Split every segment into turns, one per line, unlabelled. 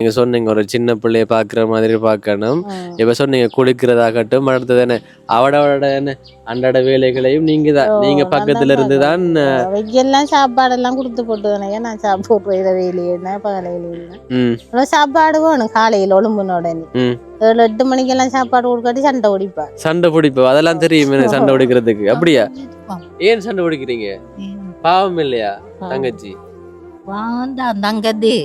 நீங்க சொன்னீங்க ஒரு சின்ன பிள்ளைய பாக்குற மாதிரி பார்க்கணும். இப்ப சொன்னீங்க குளிக்கிறதாகட்டும், அடுத்தது என்ன அவடோட என்ன அன்றாட வேலைகளையும் நீங்க பக்கத்துல இருந்துதான்
வெஜ்ஜெல்லாம் சாப்பாடெல்லாம் கொடுத்து போட்டு தானே நான் சாப்பிடுற வேலையா பகலையில சாப்பாடு வேணும். காலையில் ஒழும்புனோட 7-8 மணிக்கெல்லாம் சாப்பாடு கொடுக்காட்டி சண்டை பிடிப்பா அதெல்லாம் தெரியும் சண்டை பிடிக்கிறதுக்கு. அப்படியா? ஏன் சண்டை பிடிக்கிறீங்க? பாவம் இல்லையா தங்கச்சி?
தங்கச்சி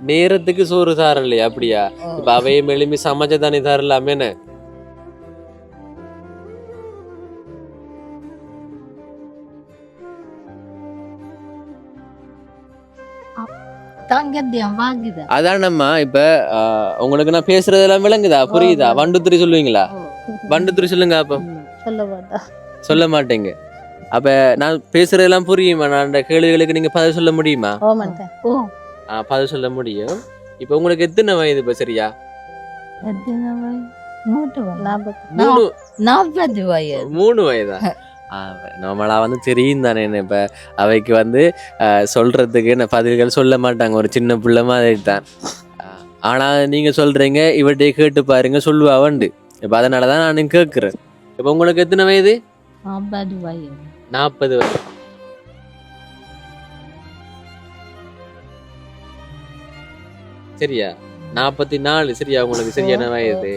நேரத்துக்கு சோறு தாரலையா? அப்படியா? இப்ப அவையும் எளிமை சமைச்ச தானே தரலாமே. அதான் நம்ம இப்ப உங்களுக்கு நான் பேசுறதெல்லாம் விளங்குதா? புரியுதா? வண்டுத்துறை சொல்லுவீங்களா? வண்டுத்துறை சொல்லுங்க. அப்ப சொல்ல மாட்டேங்க. அப்ப நான் பேசுறதெல்லாம் புரியுமா? நான் அந்த கேள்விகளுக்கு நீங்க பதில் சொல்ல முடியுமா? பதில் சொல்ல முடியும். இப்ப உங்களுக்கு எத்தனை வயது? இப்ப சரியா 3 வயதா? நம்மளா தெரியும் தானே. இப்ப அவைக்கு சொல்றதுக்கு என்ன பதில்கள் சொல்ல மாட்டாங்க, ஒரு சின்ன பிள்ளை மாதிரி தான். ஆனா நீங்க சொல்றீங்க இவட்டையே கேட்டு பாருங்க சொல்லுவா வண்டு. இப்ப அதனாலதான் நான் கேட்கிறேன். இப்ப உங்களுக்கு எத்தனை வயது? 40 வயது. சரியா? 44 சரியா? உங்களுக்கு சரியான வயது.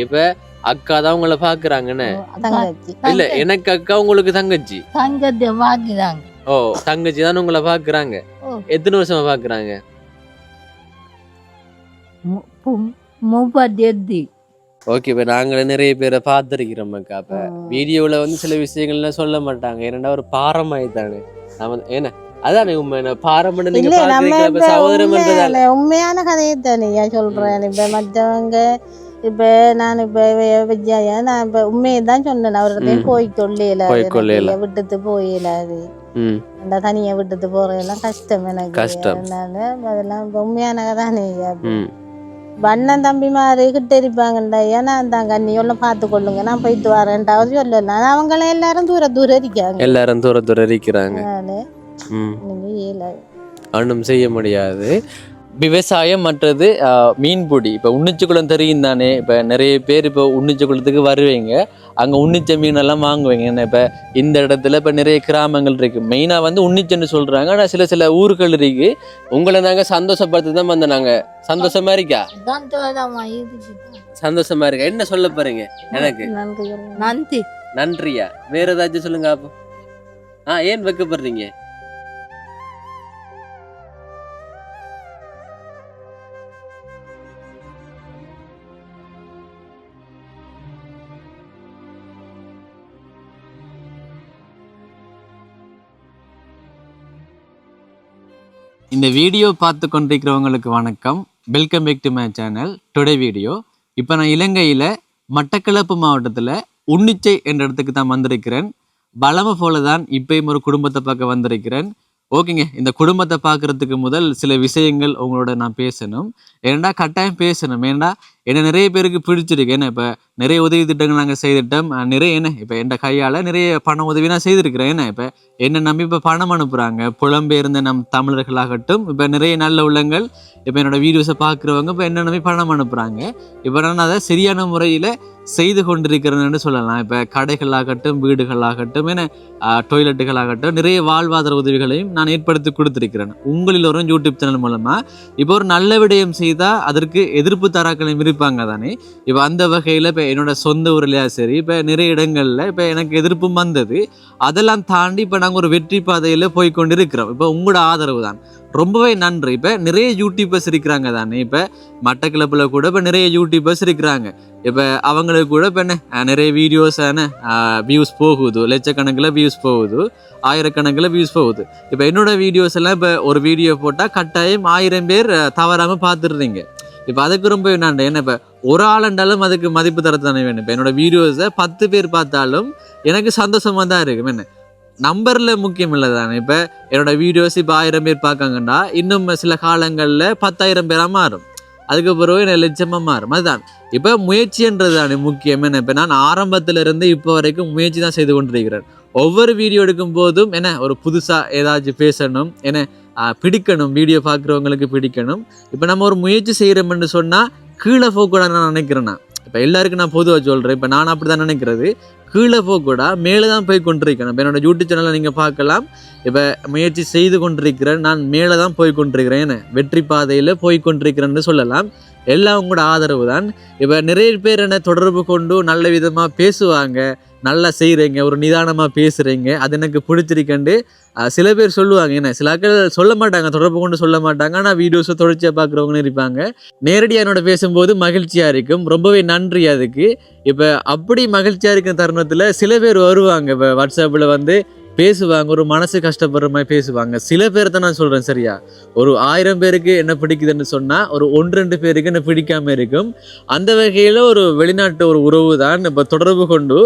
இப்ப அக்கா தான் உங்களை பாக்குறாங்கன்னு இல்ல, எனக்கு அக்கா உங்களுக்கு தங்கச்சி. ஓ, தங்கச்சி தான் உங்களை பாக்குறாங்க. எத்தனை வருஷமா பாக்குறாங்க?
38.
ஓகே. இப்ப நாங்களே நிறைய பேரை பார்த்திருக்கிறோம் அக்கா. அப்ப வீடியோல சில விஷயங்கள்லாம் சொல்ல மாட்டாங்க. ஏன்னா ஒரு பாரமாயிட்டானே நம்ம என்ன அதானே உண்மை. பாரம்பரிய நீங்க பாக்குறீங்க சகோதரம்
உண்மையான கதையை தானே சொல்றேன். இப்ப மற்றவங்க இப்ப நான் விஜயா நான் இப்ப உண்மையை தான் சொன்னேன். அவர்கிட்ட போய் கொள்ளையில விட்டுட்டு போயிடாது. தனியா விட்டுட்டு போறதெல்லாம் கஷ்டம் எனக்கு. அதெல்லாம் உண்மையான கதானே. அண்ணன் தம்பி மாதிரி கிட்ட இருப்பாங்கண்டா. ஏன்னா அந்த கண்ணியெல்லாம் பார்த்து கொள்ளுங்க, நான் போயிட்டு வரேன்டாவது சொல்லலாம். அவங்கள எல்லாரும் தூரம் இருக்காங்க.
எல்லாரும் தூரம் இருக்கிறாங்க. ஒன்றும் செய்ய முடியாது. விவசாயம் மற்றது மீன்பிடி. இப்போ உன்னிச்சக்குளம் தெரியும் தானே. இப்போ நிறைய பேர் இப்போ உன்னிச்சக்குளத்துக்கு வருவீங்க, அங்கே உன்னிச்ச மீனெல்லாம் வாங்குவீங்க. என்ன இப்போ இந்த இடத்துல இப்போ நிறைய கிராமங்கள் இருக்குது. மெயினாக உன்னிச்சன்னு சொல்கிறாங்க. ஆனால் சில ஊர்கள் இருக்குது. உங்களை நாங்கள் சந்தோஷப்படுத்தி தான் வந்தோம். நாங்கள் சந்தோஷமா இருக்கா? சந்தோஷமா இருக்கா? என்ன சொல்ல போறீங்க? எனக்கு நன்றியா? வேற ஏதாச்சும் சொல்லுங்க அப்போ. ஏன் வைக்கப்படுறீங்க? இந்த வீடியோ பார்த்து கொண்டிருக்கிறவங்களுக்கு வணக்கம். Welcome back to my channel. Today video இப்போ நான் இலங்கையில் மட்டக்களப்பு மாவட்டத்தில் உன்னிச்சை என்ற இடத்துக்கு தான் வந்திருக்கிறேன். வளமை போல தான் இப்பயும் ஒரு குடும்பத்தை பார்க்க வந்திருக்கிறேன். ஓகேங்க. இந்த குடும்பத்தை பார்க்குறதுக்கு முதல் சில விஷயங்கள் உங்களோட நான் பேசணும். ஏன்னா கட்டாயம் பேசணும். ஏன்னா என்ன நிறைய பேருக்கு பிடிச்சிருக்கு. ஏன்னா இப்போ நிறைய உதவி திட்டங்கள் நாங்கள் செய்துட்டோம். நிறைய என்ன இப்போ என் கையால் நிறைய பண உதவி நான் செய்திருக்கிறேன். ஏன்னா இப்போ என்ன நம்பி இப்போ பணம் அனுப்புகிறாங்க புலம்பெயர்ந்த நம் தமிழர்களாகட்டும். இப்போ நிறைய நல்ல உள்ளங்கள் இப்போ என்னோட வீடியோஸை பார்க்குறவங்க இப்போ என்ன நம்பி பணம் அனுப்புகிறாங்க. இப்போ நான் அதை சரியான முறையில் செய்து கொண்டிருக்கிறேன்னு சொல்லலாம். இப்போ கடைகளாகட்டும், வீடுகளாகட்டும், ஏன்னா டொய்லெட்டுகளாகட்டும், நிறைய வாழ்வாதார உதவிகளையும் நான் ஏற்படுத்தி கொடுத்துருக்கிறேன். உங்களில் ஒரு யூடியூப் சேனல் மூலமாக. இப்போ ஒரு நல்ல விடயம் செய்தால் அதற்கு எதிர்ப்பு தராக்களையும் இருப்பாங்க தானே. இப்போ அந்த வகையில் இப்போ என்னோட சொந்த ஊர்லையா சரி, இப்போ நிறைய இடங்களில் இப்போ எனக்கு எதிர்ப்பும் வந்தது. அதெல்லாம் தாண்டி இப்போ நாங்கள் ஒரு வெற்றி பாதையில் போய்கொண்டு இருக்கிறோம். இப்போ உங்களோட ஆதரவு தான் ரொம்பவே நன்றி. இப்போ நிறைய யூடியூபர்ஸ் இருக்கிறாங்க தானே. இப்போ மட்டக்களப்பில் கூட இப்போ நிறைய யூடியூபர்ஸ் இருக்கிறாங்க. இப்போ அவங்களுக்கு கூட இப்போ என்ன நிறைய வீடியோஸ் வியூஸ் போகுது, லட்சக்கணக்கில் வியூஸ் போகுது, ஆயிரக்கணக்கில் வியூஸ் போகுது. இப்போ என்னோட வீடியோஸ் எல்லாம் இப்போ ஒரு வீடியோ போட்டால் கட்டாயம் 1000 பேர் தவறாமல் பார்த்துடுறீங்க. இப்போ அதுக்கு ரொம்ப நன்றி. ஏன்னா இப்போ ஒரு ஆளுண்டாலும் அதுக்கு மதிப்பு தரத்தானே வேணும். இப்போ என்னோட வீடியோஸை 10 பேர் பார்த்தாலும் எனக்கு சந்தோஷமாக தான் இருக்கும். என்ன நம்பரில் முக்கியம் இல்லை தானே. இப்போ என்னோட வீடியோஸ் இப்போ 1000 பேர் பார்க்காங்கண்டா இன்னும் சில காலங்களில் 10,000 பேராக மாறும். அதுக்கு பிறகு என்ன லட்சமாக மாறும். அதுதான் இப்போ முயற்சின்றது தானே முக்கியம். என்ன இப்போ நான் ஆரம்பத்திலிருந்து இப்போ வரைக்கும் முயற்சி தான் செய்து கொண்டிருக்கிறேன். ஒவ்வொரு வீடியோ எடுக்கும் போதும் என்ன ஒரு புதுசாக ஏதாச்சும் பேசணும், என்ன பிடிக்கணும், வீடியோ பார்க்குறவங்களுக்கு பிடிக்கணும். இப்போ நம்ம ஒரு முயற்சி செய்கிறோம்னு சொன்னால் கீழே போகக்கூடாது நான் நினைக்கிறேன்னா. இப்போ எல்லாருக்கும் நான் பொதுவாக சொல்கிறேன், இப்போ நான் அப்படி தான் நினைக்கிறது, கீழே போகக்கூடா மேலே தான் போய் கொண்டிருக்கேன். இப்போ என்னோடய யூடியூப் சேனலில் நீங்கள் பார்க்கலாம், இப்போ முயற்சி செய்து கொண்டிருக்கிறேன், நான் மேலே தான் போய் கொண்டிருக்கிறேன், என்ன வெற்றி பாதையில் போய் கொண்டிருக்கிறேன்னு சொல்லலாம். எல்லாம் உங்களோட ஆதரவு தான். இப்போ நிறைய பேர் என்னை தொடர்பு கொண்டு நல்ல விதமாக பேசுவாங்க, நல்லா செய்கிறீங்க, ஒரு நிதானமாக பேசுகிறீங்க, அது எனக்கு பிடிச்சிருக்கேன்ட்டு சில பேர் சொல்லுவாங்க. என்ன சில ஆட்கள் சொல்ல மாட்டாங்க, தொடர்பு கொண்டு சொல்ல மாட்டாங்க, ஆனால் வீடியோஸை தொடர்ச்சியாக பார்க்குறவங்கன்னு இருப்பாங்க. நேரடியாக என்னோட பேசும்போது மகிழ்ச்சியாக இருக்கும், ரொம்பவே நன்றி அதுக்கு. இப்போ அப்படி மகிழ்ச்சியாக இருக்கிற தருணத்தில் சில பேர் வருவாங்க, இப்போ வாட்ஸ்அப்பில் வந்து பேசுவாங்க, ஒரு மனசு கஷ்டப்படுற மாதிரி பேசுவாங்க. சில பேர் தான் நான் சொல்கிறேன், சரியா? ஒரு 1000 பேருக்கு என்ன பிடிக்குதுன்னு சொன்னால் ஒரு 1-2 பேருக்கு என்ன பிடிக்காமல் இருக்கும். அந்த வகையில் ஒரு வெளிநாட்டு ஒரு உறவு தான் இப்போ தொடர்பு கொண்டு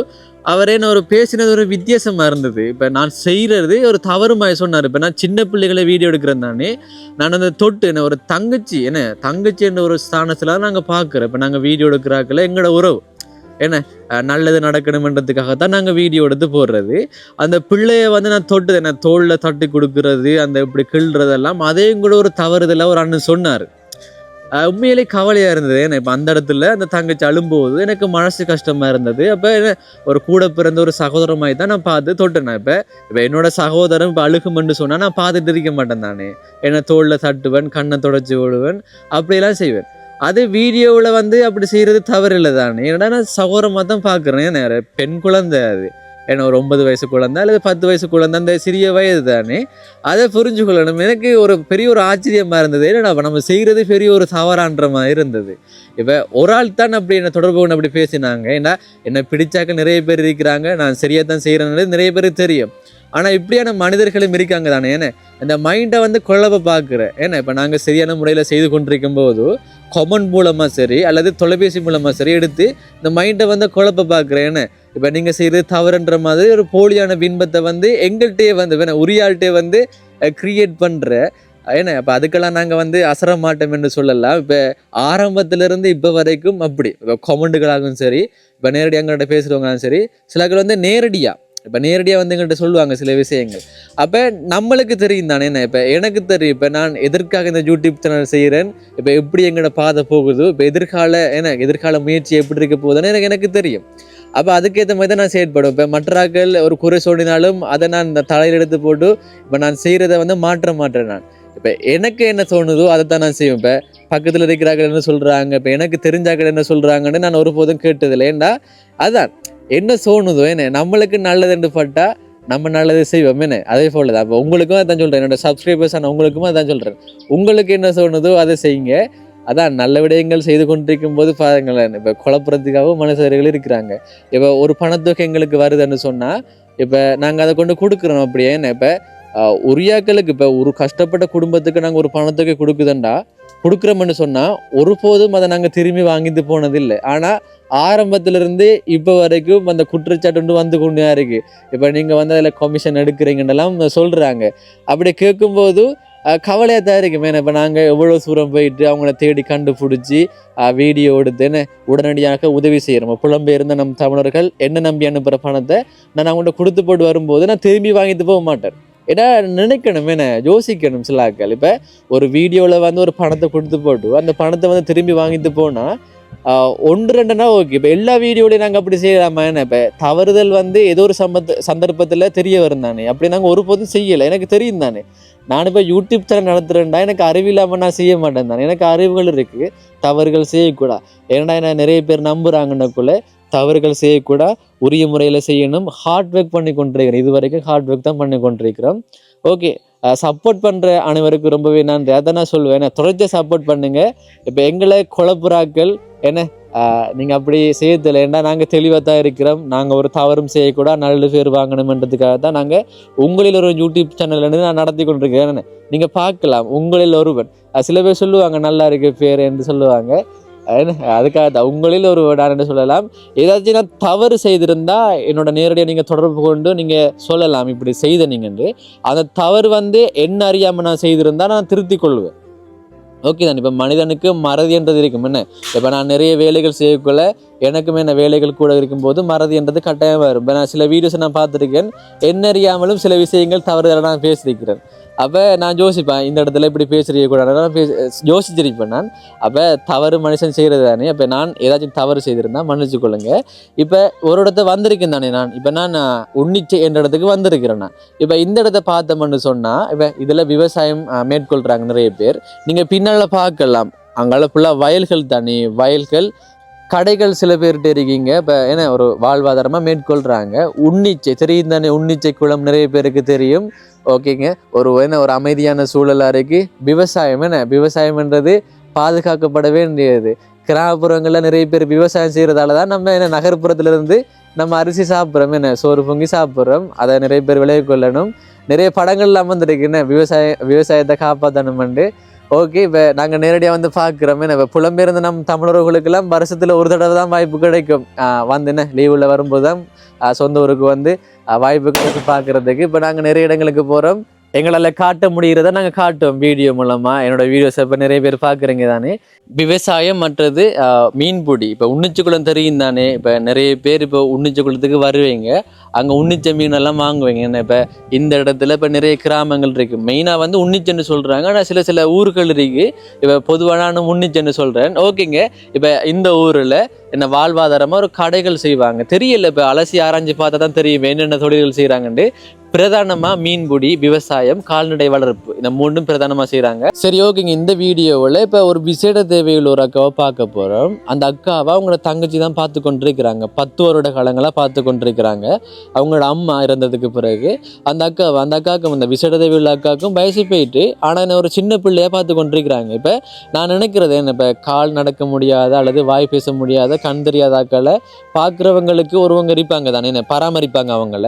அவரே நான் ஒரு பேசினது ஒரு வித்தியாசமாக இருந்தது. இப்போ நான் செய்கிறது ஒரு தவறுமாய் சொன்னார். இப்போ நான் சின்ன பிள்ளைகளை வீடியோ எடுக்கிறேன் தானே, நான் அந்த தொட்டு என்ன ஒரு தங்கச்சி என்ற ஒரு ஸ்தானத்தில் நாங்கள் பார்க்குறேன். இப்போ நாங்கள் வீடியோ எடுக்கிறாக்கில் எங்களோட உறவு என்ன நல்லது நடக்கணுன்றதுக்காகத்தான் நாங்கள் வீடியோ எடுத்து போடுறது. அந்த பிள்ளைய வந்து நான் தொட்டு என்ன தோளில் தட்டி கொடுக்குறது, அந்த இப்படி கிள்றதெல்லாம் அதையும் கூட ஒரு தவறுதெல்லாம் ஒரு அண்ணன் சொன்னார். உண்மையிலே கவலையாக இருந்தது. ஏன்னா இப்போ அந்த இடத்துல அந்த தங்கச்சி அழும்போது எனக்கு மனசு கஷ்டமாக இருந்தது. அப்போ ஒரு கூட பிறந்த ஒரு சகோதரமாய் தான் நான் பார்த்து தொட்டேன். இப்போ என்னோட சகோதரன் இப்போ அழுகுமென்று சொன்னால் நான் பார்த்துட்டு இருக்க மாட்டேன் தானே, என்னை தோளில் தட்டுவேன், கண்ணை தொடச்சி விடுவேன், அப்படியெல்லாம் செய்வேன். அது வீடியோவில் வந்து அப்படி செய்கிறது தவறில்லை தானே, ஏன்னா நான் சகோதரமாக தான் பார்க்குறேன். ஏன்னா பெண் குழந்தை அது, ஏன்னா ஒரு 9 வயசு குழந்தை அல்லது 10 வயசு குழந்தை, அந்த சிறிய வயது தானே, அதை புரிஞ்சுக்கொள்ளணும். எனக்கு ஒரு பெரிய ஒரு ஆச்சரியமாக இருந்தது, ஏன்னா நம்ம செய்கிறது பெரிய ஒரு தவறான்ற மாதிரி இருந்தது. இப்போ ஒரு ஆள் தான் அப்படி என்னை தொடர்பு கொண்டு அப்படி பேசினாங்க. ஏன்னா என்னை பிடிச்சாக்க நிறைய பேர் இருக்கிறாங்க, நான் சரியாக தான் செய்கிறேன்னு நிறைய பேருக்கு தெரியும். ஆனால் இப்படியான மனிதர்களும் இருக்காங்க தானே, ஏன்னா இந்த மைண்டை வந்து குழப்ப பார்க்குறேன். ஏன்னா இப்போ நாங்கள் சரியான முறையில் செய்து கொண்டிருக்கும் போது கமெண்ட் மூலமாக சரி அல்லது தொலைபேசி மூலமாக சரி எடுத்து இந்த மைண்டை வந்து குழப்ப பார்க்குறேன். ஏன்னா இப்போ நீங்கள் செய்கிறது தவறுன்ற மாதிரி ஒரு போலியான பின்பத்தை வந்து எங்கள்கிட்டயே வந்து உரியாள்கிட்டே வந்து க்ரியேட் பண்ணுற. ஏன்னா இப்போ அதுக்கெல்லாம் நாங்கள் வந்து அசர மாட்டோம் என்று சொல்லலாம். இப்போ ஆரம்பத்திலேருந்து இப்போ வரைக்கும் அப்படி இப்போ கமெண்ட்டுகளாகவும் சரி, இப்போ நேரடியாக எங்கள்கிட்ட பேசுகிறவங்களும் சரி, சிலர்கள் வந்து நேரடியாக வந்து எங்கள்கிட்ட சொல்லுவாங்க சில விஷயங்கள். அப்போ நம்மளுக்கு தெரியும் தானே, என்ன இப்போ எனக்கு தெரியும், இப்போ நான் எதற்காக இந்த யூடியூப் சேனல் செய்கிறேன், இப்போ எப்படி எங்களோட பாதை போகுது, இப்போ எதிர்கால முயற்சி எப்படி இருக்க போகுதுன்னு எனக்கு தெரியும். அப்போ அதுக்கேற்ற மாதிரி தான் நான் செயற்படும். இப்போ மற்றாக்கள் ஒரு குறை சொல்லினாலும் அதை நான் இந்த தலையில் எடுத்து போட்டு இப்போ நான் செய்கிறத வந்து மாற்றேன். நான் இப்போ எனக்கு என்ன தோணுதோ அதை தான் நான் செய்வேன். இப்போ பக்கத்தில் இருக்கிறார்கள் என்ன சொல்கிறாங்க, இப்போ எனக்கு தெரிஞ்சாக்கள் என்ன சொல்கிறாங்கன்னு நான் ஒருபோதும் கேட்டதில்லை. ஏண்டா அதான் என்ன தோணுதோ, என்ன நம்மளுக்கு நல்லதுன்னு பட்டா நம்ம நல்லது செய்வோம். என்ன அதே போல தான் அப்போ உங்களுக்கும் அதான் சொல்கிறேன், என்னோட சப்ஸ்கிரைபர்ஸ் ஆனால் உங்களுக்கும் அதான் சொல்கிறேன், உங்களுக்கு என்ன தோணுதோ அதை செய்யுங்க. அதான் நல்ல விடயங்கள் செய்து கொண்டிருக்கும் போது பாருங்களேன், இப்போ குழப்பறதுக்காகவும் மனுஷர்கள் இருக்கிறாங்க. இப்போ ஒரு பணத்தொகை எங்களுக்கு வருதுன்னு சொன்னால் இப்போ நாங்கள் அதை கொண்டு கொடுக்குறோம். அப்படியே என்ன இப்போ உரியாக்களுக்கு இப்போ ஒரு கஷ்டப்பட்ட குடும்பத்துக்கு நாங்கள் ஒரு பணத்தொகை கொடுக்குறோம்னு சொன்னால் ஒருபோதும் அதை நாங்கள் திரும்பி வாங்கிட்டு போனதில்லை. ஆனால் ஆரம்பத்திலிருந்து இப்போ வரைக்கும் அந்த குற்றச்சாட்டு வந்து கொண்டே இருக்குது. இப்போ நீங்கள் வந்து அதில் கமிஷன் எடுக்கிறீங்கன்னெல்லாம் சொல்கிறாங்க. அப்படி கேட்கும்போது கவலையாக தான் இருக்கும். ஏன்னா இப்போ நாங்கள் எவ்வளோ தூரம் போயிட்டு அவங்கள தேடி கண்டுபிடிச்சி வீடியோ எடுத்துன்னு உடனடியாக உதவி செய்கிறோம். புலம்பெயர்ந்த நம் தமிழர்கள் என்ன நம்பி அனுப்புகிற பணத்தை நான் அவங்கள்ட்ட கொடுத்து போட்டு வரும்போது நான் திரும்பி வாங்கிட்டு போக மாட்டேன். ஏன்னா நினைக்கணும், என்ன யோசிக்கணும். சில ஆட்கள் இப்போ ஒரு வீடியோவில் வந்து ஒரு பணத்தை கொடுத்து போட்டு அந்த பணத்தை வந்து திரும்பி வாங்கிட்டு போனால் 1-2னா ஓகே. இப்போ எல்லா வீடியோலையும் நாங்கள் அப்படி செய்யலாமா? என்ன இப்போ தவறுதல் வந்து ஏதோ ஒரு சந்தர்ப்பத்தில் தெரிய வரும் தானே, அப்படி நாங்கள் ஒருபோதும் செய்யலை. எனக்கு தெரியும் தானே, நான் இப்போ யூடியூப் சேனல் நடத்துகிறேன்டா, எனக்கு அறிவு இல்லாமல் நான் செய்ய மாட்டேன் தானே. எனக்கு அறிவுகள் இருக்குது, தவறுகள் செய்யக்கூடாது. ஏன்னா என்ன நிறைய பேர் நம்புகிறாங்கன்னக்குள்ள தவறுகள் செய்யக்கூடாது, உரிய முறையில் செய்யணும். ஹார்ட் ஒர்க் பண்ணி கொண்டிருக்கிறேன், இது வரைக்கும் ஹார்ட் ஒர்க் தான் பண்ணி கொண்டிருக்கிறோம். ஓகே, சப்போர்ட் பண்ணுற அனைவருக்கும் ரொம்பவே நன்றி. அதை நான் சொல்லுவேன், ஏன்னா தொடர்ச்சி சப்போர்ட் பண்ணுங்கள். இப்போ எங்களை குழப்புறாக்கள் என்ன நீங்கள் அப்படி செய்யதில்லை. ஏன்னா நாங்கள் தெளிவாக தான் இருக்கிறோம், நாங்கள் ஒரு தவறும் செய்யக்கூடாது, நல்ல பேர் வாங்கணுமென்றதுக்காக தான் நாங்கள் உங்களில் ஒரு யூடியூப் சேனல்லேருந்து நான் நடத்தி கொண்டிருக்கிறேன். நீங்கள் பார்க்கலாம், உங்களில் ஒருவன். சில பேர் சொல்லுவாங்க நல்லா இருக்கு பேர் என்று சொல்லுவாங்க. அதுக்காக தான் உங்களில் ஒரு வேடான்னு சொல்லலாம். ஏதாச்சும் நான் தவறு செய்திருந்தா என்னோட நேரடியாக நீங்கள் தொடர்பு கொண்டு நீங்கள் சொல்லலாம், இப்படி செய்த நீங்கள். அந்த தவறு வந்து என்ன அறியாமல் நான் செய்திருந்தா நான் திருத்திக் கொள்வேன். ஓகே தான். இப்போ மனிதனுக்கு மறதின்றது இருக்கும் என்ன. இப்போ நான் நிறைய வேலைகள் செய்யக்குள்ள எனக்குமே என்ன வேலைகள் கூட இருக்கும்போது மறதின்றது கட்டாயமாக வரும். இப்போ நான் சில வீடியோஸை நான் பார்த்துருக்கேன், என்ன அறியாமலும் சில விஷயங்கள் தவறுதலாக நான் பேசியிருக்கிறேன். அப்போ நான் யோசிப்பேன், இந்த இடத்துல இப்படி பேசுறக்கூடாது நான் யோசிச்சிருப்பேன் நான். அப்போ தவறு மனுஷன் செய்கிறது தானே. அப்போ நான் ஏதாச்சும் தவறு செய்திருந்தா மன்னிச்சு கொள்ளுங்க. இப்போ ஒரு இடத்த வந்திருக்கேன் தானே நான். இப்போ நான் உன்னிச்சை என்ற இடத்துக்கு வந்திருக்கிறேன் நான். இப்போ இந்த இடத்த பார்த்தோம்னு சொன்னால் இப்போ இதில் விவசாயம் மேற்கொள்கிறாங்க நிறைய பேர். நீங்கள் பின்னால் பார்க்கலாம், அங்கால ஃபுல்லாக வயல்கள் தானே, வயல்கள், கடைகள் சில பேர்கிட்ட இருக்கீங்க. இப்போ என்ன ஒரு வாழ்வாதாரமாக மேற்கொள்கிறாங்க. உன்னிச்சை தெரியும் தானே, உன்னிச்சை குளம் நிறைய பேருக்கு தெரியும். ஓகேங்க. ஒரு என்ன ஒரு அமைதியான சூழலாக இருக்குது. விவசாயம்ன்றது பாதுகாக்கப்பட வேண்டியது. கிராமப்புறங்களில் நிறைய பேர் விவசாயம் செய்கிறதால தான் நம்ம என்ன நகர்ப்புறத்துலேருந்து நம்ம அரிசி சாப்பிட்றோம், என்ன சோறு பொங்கி சாப்பிட்றோம். அதை நிறைய பேர் விளைய கொள்ளணும். நிறைய படங்கள்லாம் வந்துருக்கு என்ன விவசாயத்தை காப்பாற்றணுமெண்டு. ஓகே. இப்போ நாங்கள் நேரடியாக வந்து பார்க்குறோம். இப்போ புலம்பெயர்ந்த நம்ம தமிழர்களுக்கெல்லாம் வருஷத்தில் ஒரு தடவை தான் வாய்ப்பு கிடைக்கும். வந்து என்ன லீவில் வரும்போது தான் சொந்த ஊருக்கு வந்து வாய்ப்பு கிடைச்சி பார்க்குறதுக்கு. இப்போ நாங்கள் நிறைய இடங்களுக்கு போகிறோம். எங்களால் காட்ட முடிகிறத நாங்கள் காட்டுவோம் வீடியோ மூலமாக. என்னோடய வீடியோஸை இப்போ நிறைய பேர் பார்க்குறீங்க தானே. விவசாயம் மற்றது மீன்பிடி. இப்போ உன்னிச்சக்குளம் தெரியும் தானே. இப்போ நிறைய பேர் இப்போ உன்னிச்சக்குளத்துக்கு வருவீங்க, அங்கே உன்னிச்ச மீனெல்லாம் வாங்குவீங்க. என்ன இப்போ இந்த இடத்துல இப்போ நிறைய கிராமங்கள் இருக்குது. மெயினாக வந்து உன்னிச்சன்னு சொல்கிறாங்க, ஆனால் சில ஊர்கள் இருக்குது. இப்போ பொதுவாக நான் உன்னிச்சன்னு சொல்கிறேன். ஓகேங்க. இப்போ இந்த ஊரில் என்ன வாழ்வாதாரமாக ஒரு கடைகள் செய்வாங்க. தெரியல, இப்போ அலசி ஆராய்ஞ்சு பார்த்தா தான் தெரியும் என்னென்ன தொழில்கள் செய்கிறாங்கன்ட்டு. பிரதானமாக மீன்பிடி, விவசாயம், கால்நடை வளர்ப்பு, இந்த மூணும் பிரதானமாக செய்கிறாங்க. சரி, ஓகேங்க. இந்த வீடியோவில் இப்போ ஒரு விசேட தேவையுள்ள ஒரு அக்காவை பார்க்க போகிறோம். அந்த அக்காவை அவங்களோட தங்கச்சி தான் பார்த்து கொண்டிருக்கிறாங்க. 10 வருட காலங்களாக பார்த்து கொண்டிருக்கிறாங்க. அவங்களோட அம்மா இறந்ததுக்கு பிறகு அந்த அக்காவுக்கும் அந்த விசேட தேவையுள்ள அக்காவுக்கும் வயசு போயிட்டு, ஆனால் என்ன ஒரு சின்ன பிள்ளையாக பார்த்து கொண்டிருக்கிறாங்க. இப்போ நான் நினைக்கிறது என்ன, இப்போ கால் நடக்க முடியாத அல்லது வாய் பேச முடியாத கண் தெரியாத அக்களை பார்க்குறவங்களுக்கு ஒருவங்க இருப்பாங்க தானே, என்ன பராமரிப்பாங்க. அவங்கள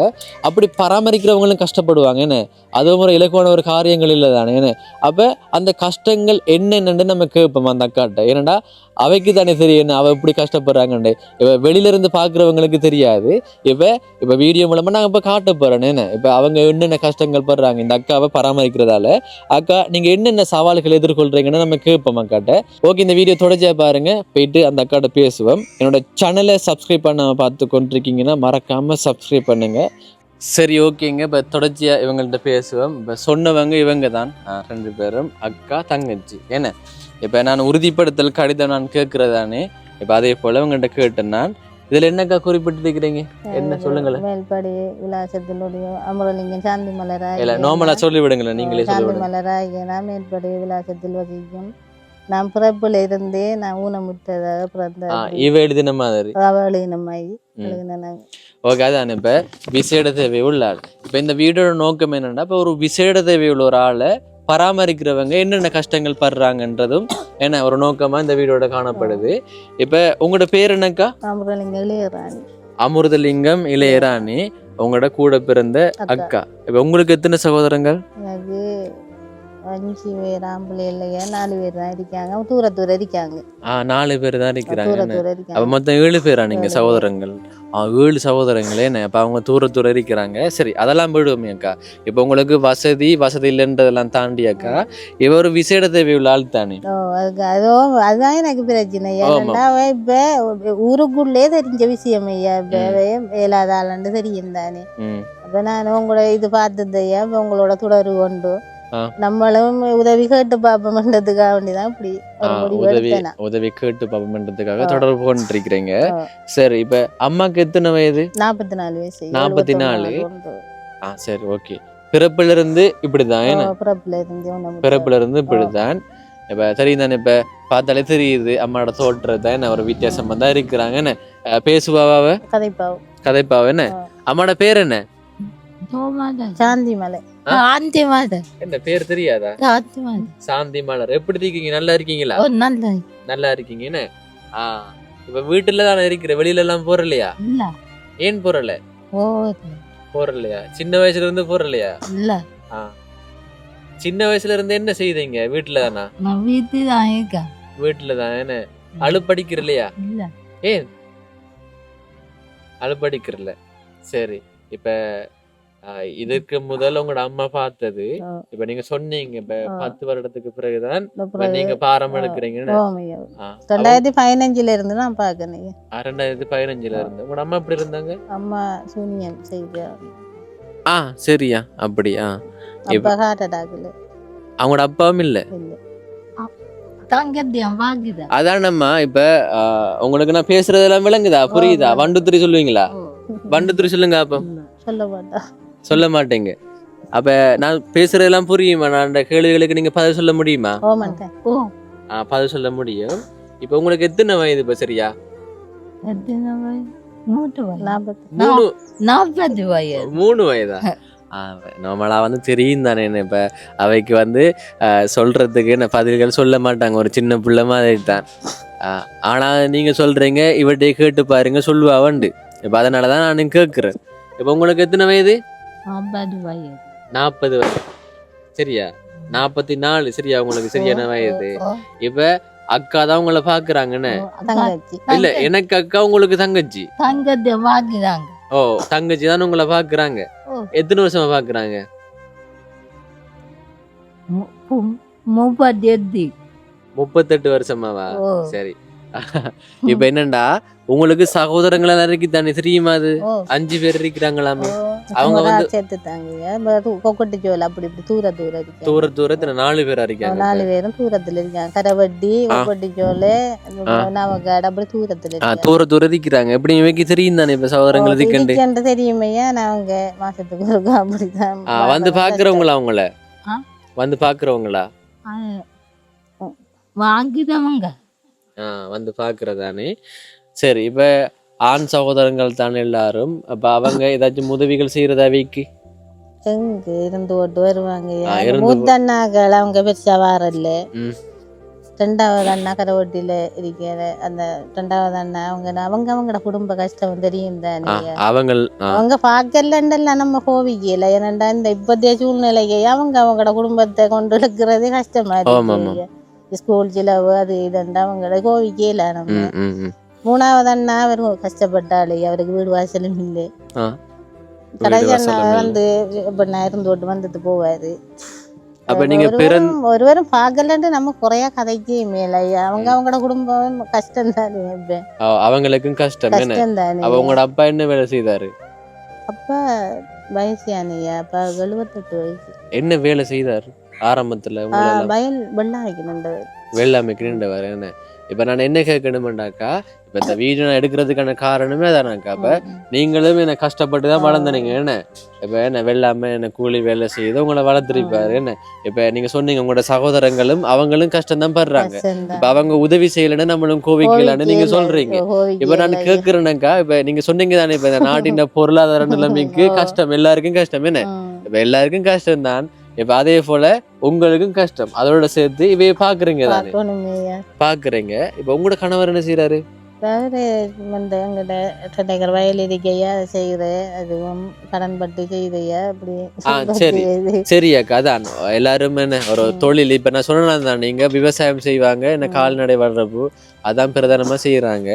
அப்படி பராமரிக்கிறவங்களும் கஷ்டப்படுவாங்க என்ன. அதுவும் ஒரு இலக்குவான ஒரு காரியங்கள் இல்லை தானே என்ன. அப்போ அந்த கஷ்டங்கள் என்னென்னு நம்ம கேட்போம் அந்த அக்காட்ட. ஏன்னா அவைக்கு தானே தெரியும் என்ன அவள் எப்படி கஷ்டப்படுறாங்கன்னு. இப்போ வெளியிலேருந்து பார்க்குறவங்களுக்கு தெரியாது. இப்போ வீடியோ மூலமாக நாங்கள் இப்போ காட்ட போகிறோன்னு என்ன. இப்போ அவங்க என்னென்ன கஷ்டங்கள் படுறாங்க இந்த அக்காவை பராமரிக்கிறதால. அக்கா நீங்கள் என்னென்ன சவால்கள் எதிர்கொள்கிறீங்கன்னு நம்ம கேட்போம் அக்காட்ட. ஓகே, இந்த வீடியோ தொடர்ச்சியாக பாருங்கள், போயிட்டு அந்த அக்காட்ட பேசுவோம். என்னோட சேனலை சப்ஸ்கிரைப் பண்ணாமல் பார்த்து கொண்டிருக்கீங்கன்னா மறக்காமல் சப்ஸ்கிரைப் பண்ணுங்கள். சரி, ஓகேங்க. இப்போ தொடர்ச்சியாக இவங்கள்ட்ட பேசுவோம். இப்போ சொன்னவங்க இவங்க தான் 2 பேரும், அக்கா தங்கச்சி என்ன. இப்போ நான் உறுதிப்படுத்தல் கடிதம் நான் கேட்குறதானே. இப்போ அதே போல் இவங்கள்ட்ட கேட்டேன் நான். இதில் என்னக்கா குறிப்பிட்டிருக்கிறீங்க, என்ன சொல்லுங்களேன்.
மேல்படி விலாசத்தினுடைய அமரலிங்கம் சாந்தி மலராய்.
இல்லை, நார்மலாக சொல்லி விடுங்களேன், நீங்களே
சாந்தி மலராய் மேல்படி விலாசத்தில் வசிக்கும். நான் பிறப்புல இருந்தே நான் ஊனமுற்றதாக பிறந்த
இவ எழுதின மாதிரி ஓகே. அதான் இப்போ விசேட தேவை உள்ள ஆள். இப்போ இந்த வீடோட நோக்கம் என்னன்னா, இப்போ ஒரு விசேட தேவை உள்ள ஒரு ஆளை பராமரிக்கிறவங்க என்னென்ன கஷ்டங்கள் படுறாங்கன்றதும் என்ன ஒரு நோக்கமா இந்த வீடோட காணப்படுது. இப்போ உங்களோட பேர் என்னக்கா? அமிர்தலிங்கம் இளையராணி. உங்களோட கூட பிறந்த அக்கா. இப்போ உங்களுக்கு எத்தனை சகோதரங்கள்?
5 பேர் ஆம்பளை இல்லையா, 4 பேர் தான் இருக்காங்க. தூர இருக்காங்க.
4 பேர் தான் இருக்கிறாங்க. அப்ப மொத்தம் 7 பேரா நீங்க சகோதரங்கள்? 7 சகோதரங்களே. அப்ப அவங்க தூர இருக்கிறாங்க. சரி, அதெல்லாம் போயிடுவோமே அக்கா. இப்ப உங்களுக்கு வசதி இல்லைன்றதெல்லாம் தாண்டி அக்கா, இவ ஒரு விசேட தேவை உள்ள ஆள் தானே.
அதுதான் எனக்கு பிரச்சனை. ஏன்னா இப்ப ஊருக்குள்ளே தெரிஞ்ச விஷயம் ஐயா, வேலாத ஆளாண்டு தெரியும் தானே. அப்ப நான் உங்களோட இது பார்த்தது ஐயா, உங்களோட தொடர்பு கொண்டு நம்மளும் உதவி கேட்டு பாப்போம்ன்றதுக்காக வேண்டிதான் இப்படி
உதவி கேட்டு பாப்போம்ன்றதுக்காக தொடர்பு கொண்டிருக்கிறீங்க. சரி, இப்ப அம்மாக்கு எத்தனை வயது?
44 வயசு.
44. சரி, ஓகே. பிறப்புல இருந்து இப்படிதான்? பிறப்புல இருந்து இப்படிதான். இப்ப தெரியும் தானே. இப்ப பார்த்தாலே தெரியுது அம்மாவோட தோற்றத்தை ஒரு வித்தியாசமா தான் இருக்கிறாங்க. என்ன பேசுவாவ? கதைப்பாவ. என்ன அம்மாவோட பேர் என்ன?
சாந்தி மலை.
என்ன பேர் தெரியாதா? சாந்தி மலர். எப்படி இருக்கீங்க? நல்லா இருக்கீங்களா? நல்லா இருக்கீங்க. என்ன இப்ப வீட்டுல தானே இருக்கிற, வெளியில எல்லாம் போறலையா? ஏன் போறலையா? சின்ன வயசுல இருந்து போறலையா? சின்ன வயசுல இருந்து என்ன செய்தீங்க? வீட்டுல தானா? வீட்டுல தான். என்ன அழுப்படிக்கிறலையா? ஏன் அழுப்படிக்கிறல? சரி, இப்ப இதுக்கு முதல்ல உங்களோட அம்மா பார்த்தது இப்ப நீங்க சொன்னீங்க இப்ப 10 வருடத்துக்கு பிறகுதான் நீங்க பாரம் எடுக்கிறீங்கன்னு.
2015 இருந்து நான் பாக்கணும்.
2015 இருந்து உங்களோட அம்மா எப்படி இருந்தாங்க?
அம்மா சூனியம் செய்தாங்க.
சரியா அப்படியா?
அப்பா ஹார்ட் அட்டாக்ல.
அவங்களோட அப்பாவும் இல்ல. அதானம்மா இப்ப உங்களுக்கு நான் பேசுறதெல்லாம் விளங்குதா புரியுதா? 1 2 3 சொல்லுவீங்களா? 1 2 3 சொல்லுங்க. அப்ப சொல்ல மாட்டேங்க. அப்ப நான் பேசுறதெல்லாம் புரியுமா? நான் அந்த கேள்விகளுக்கு நீங்க பதில் சொல்ல முடியுமா? பதில் சொல்ல முடியும். இப்ப உங்களுக்கு எத்தனை வயது இப்ப? சரியா 3 வயதா? நம்மளா வந்து தெரியும் தானே. இப்ப அவைக்கு வந்து சொல்றதுக்கு பதில்கள் சொல்ல மாட்டாங்க, ஒரு சின்ன பிள்ளை மாதிரி தான். ஆனா நீங்க சொல்றீங்க இவட்டே கேட்டு பாருங்க சொல்லுவா வண்டு. இப்ப அதனாலதான் நான் கேட்கிறேன். இப்ப உங்களுக்கு எத்தனை வயது? 40 வயது. சரியா 44. சரியா உங்களுக்கு சரியான வயது. இப்ப அக்கா தான் உங்களை பாக்குறாங்கன்னு. இல்ல எனக்கு அக்கா, உங்களுக்கு தங்கச்சி. தங்கச்சி தான் உங்களை பாக்குறாங்க. எத்தனை வருஷமா பாக்குறாங்க? 38 வருஷமாவா? சரி. இப்ப என்னண்டா உங்களுக்கு சகோதரங்களா இருக்கு தானே, தெரியுமா? அது 5 பேர் இருக்கிறாங்களாமே. அவங்க வந்து தூரத்துல 4 பேரா இருக்காங்க.
4 பேரும் தூரத்துல இருக்காங்க. கரவட்டி கொக்கட்டிச்சோல நவகாடு அப்படி
தூர இருக்கிறாங்க. எப்படி இவைக்கு தெரியும் தானே இப்ப சகோதரங்களுக்கு
தெரியுமையா? நாங்க மாசத்துக்கு இருக்கா அப்படிதான்
வந்து பாக்குறவங்களா? அவங்கள வந்து பாக்குறவங்களா?
வாங்கிதவங்க
வந்து பாக்குறதானே. சரி இப்ப ஆண் சகோதரங்கள் தானே எல்லாரும். அப்ப அவங்க ஏதாச்சும் உதவிகள் செய்யறதா? வீக்கு
எங்க இருந்து ஓட்டு வருவாங்க. மூத்த அண்ணாக்கள் அவங்க பெருசா வாரல்ல. 2வது அண்ணா கரவட்டியில இருக்கிற அந்த 2வது அண்ணா அவங்களோட குடும்ப கஷ்டம் தெரியும் தானே. அவங்க பாக்கலண்டெல்லாம் நம்ம கோவிக்கல. ஏனண்டா இந்த இப்பத்திய சூழ்நிலையை அவங்களோட குடும்பத்தை கொண்டு இருக்கிறதே கஷ்டமா இருக்கு. ஸ்கூல் செலவு அது இதுண்டா அவங்களோட கோவிக்கல. நம்ம 3வது அண்ணா அவர் கஷ்டப்பட்டாலே, அவருக்கு வீடு வாசலும் இல்லை. கடைசி அண்ணா வந்து இருந்து ஓட்டு வந்துட்டு போவாரு. ஒருவரும் பாக்கலன்னு நம்ம குறைய கதைக்கே மேல. அவங்களோட குடும்பம் கஷ்டம் தானே.
அவங்களுக்கும் கஷ்டம் தானே. அவங்களோட அப்பா என்ன வேலை செய்தாரு? அப்பா
வயசானியா? அப்பா 78 வயசு.
என்ன வேலை செய்தாரு ஆரம்பத்துல?
வயல்
வெள்ளாமைக்கு என்ன. இப்ப நான் என்ன கேட்கணும்டாக்கா, இப்ப இந்த வீடியோ நான் எடுக்கிறதுக்கான காரணமே அதானாக்கா. அப்ப நீங்களும் என்ன கஷ்டப்பட்டுதான் வளர்ந்தனீங்க. என்ன இப்ப என்ன வெள்ளாம என்ன கூலி வேலை செய்து உங்களை வளர்த்துருப்பாரு. என்ன இப்ப நீங்க சொன்னீங்க உங்களோட சகோதரங்களும் அவங்களும் கஷ்டம் தான் படுறாங்க. இப்ப அவங்க உதவி செய்யலன்னு நம்மளும் கோவிக்கலான்னு நீங்க சொல்றீங்க. இப்ப நான் கேட்கிறேன்னாக்கா, இப்ப நீங்க சொன்னீங்க தானே இப்ப இந்த நாட்டின் பொருளாதார நிலைமைக்கு கஷ்டம், எல்லாருக்கும் கஷ்டம். என்ன இப்ப எல்லாருக்கும் கஷ்டம் தான். இப்ப அதே போல உங்களுக்கும் கஷ்டம், அதோட சேர்த்து இவைய பாக்குறீங்க தானே, பாக்குறீங்க. இப்ப உங்களோட கணவர் என்ன செய்யறாரு?
வயல் இருக்கையா செய்யற, அதுவும் கடன் பட்டு செய்தையா அப்படி.
சரி சரியாக்கா. அதான் எல்லாரும் என்ன ஒரு தொழில். இப்ப நான் சொன்னா நீங்க விவசாயம் செய்வாங்க, என்ன கால்நடை வளர்ப்பு அதான் பிரதானமா செய்யறாங்க.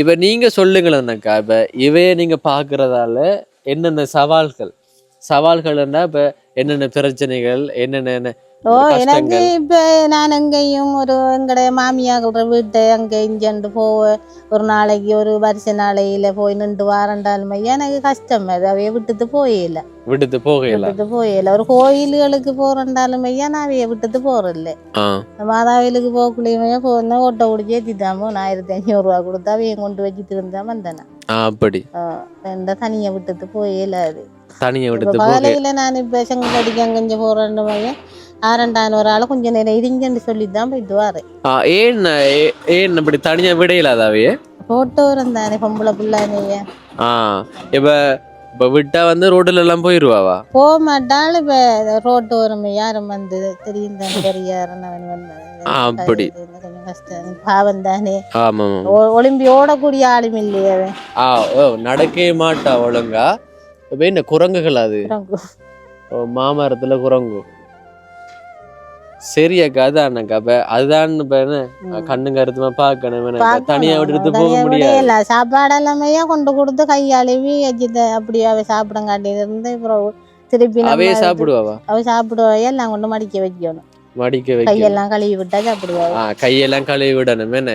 இப்ப நீங்க சொல்லுங்களேன்னாக்கா, இப்ப இவைய நீங்க பாக்குறதால என்னென்ன சவால்கள்னா இப்ப என்னென்ன பிரச்சனைகள், என்னென்ன?
எனக்கு இப்ப நான் எங்கேயும் ஒரு எங்கடைய மாமியார் வீட்டை அங்க இஞ்சண்டு போவ, ஒரு நாளைக்கு ஒரு வருஷ நாளையில போய் நின்று வாரண்டாலுமே எனக்கு கஷ்டம். அது அவைய விட்டுட்டு போயில ஒரு கோயில்களுக்கு போறண்டாலுமே நான் அவைய விட்டுட்டு போறதில்ல. மாதாவிலுக்கு போக்குள்ளேயுமே போனா ஓட்ட குடிச்சு ஏத்திட்டாமோ 1500 ரூபா கொடுத்தா அவைய கொண்டு வச்சுட்டு இருந்தா வந்தேன்.
அப்படி
தனியை விட்டுட்டு போயில. அது
தனியை விட்டு
காலையில நான் இப்ப செங்கடிக்கு அங்கஞ்ச போறேன் 6,000 ஒரு ஆளை கொஞ்சம் நேரம் இருங்கன்னு சொல்லிதான் போயிட்டு வரேன்.
ஏன் இப்படி தனியா விடையிலாதாவே
போட்டோ இருந்தானே பொம்பளை பிள்ளைய.
இப்ப விட்டா வந்து ரோட்ல எல்லாம் போயிருவாவா?
போக மாட்டாலும் இப்ப ரோட்டு வரும் யாரும் வந்து தெரியும் தானே, பெரியாருன்னு
அப்படி
கொஞ்சம் கஷ்டம். பாவம் தானே.
ஆமா,
ஒலிம்பி ஓடக்கூடிய ஆளும் இல்லையே.
நடக்கவே மாட்டா ஒழுங்கா. இப்ப என்ன குரங்குகள்? அது மாமரத்துல குரங்கு. சரியாக்கா. அதான்க்கா. அப்ப அதுதான் இப்ப என்ன கண்ணு கருத்துமா பாக்கணும். தனியா விட்டு போக முடியாது.
சாப்பாடு எல்லாமே கொண்டு கொடுத்து கையாளுவி அப்படியே சாப்பிடம் காட்டிட்டு இருந்து அப்புறம் திருப்பி
அவையே சாப்பிடுவாவா?
அவ சாப்பிடுவா எல்லாம் கொண்டு மடிக்க வைக்கணும்.
மடிக்க வைக்க
கையெல்லாம் கழுவி விட்டா சாப்பிடுவா.
கையெல்லாம் கழுவி விடணும் என்ன.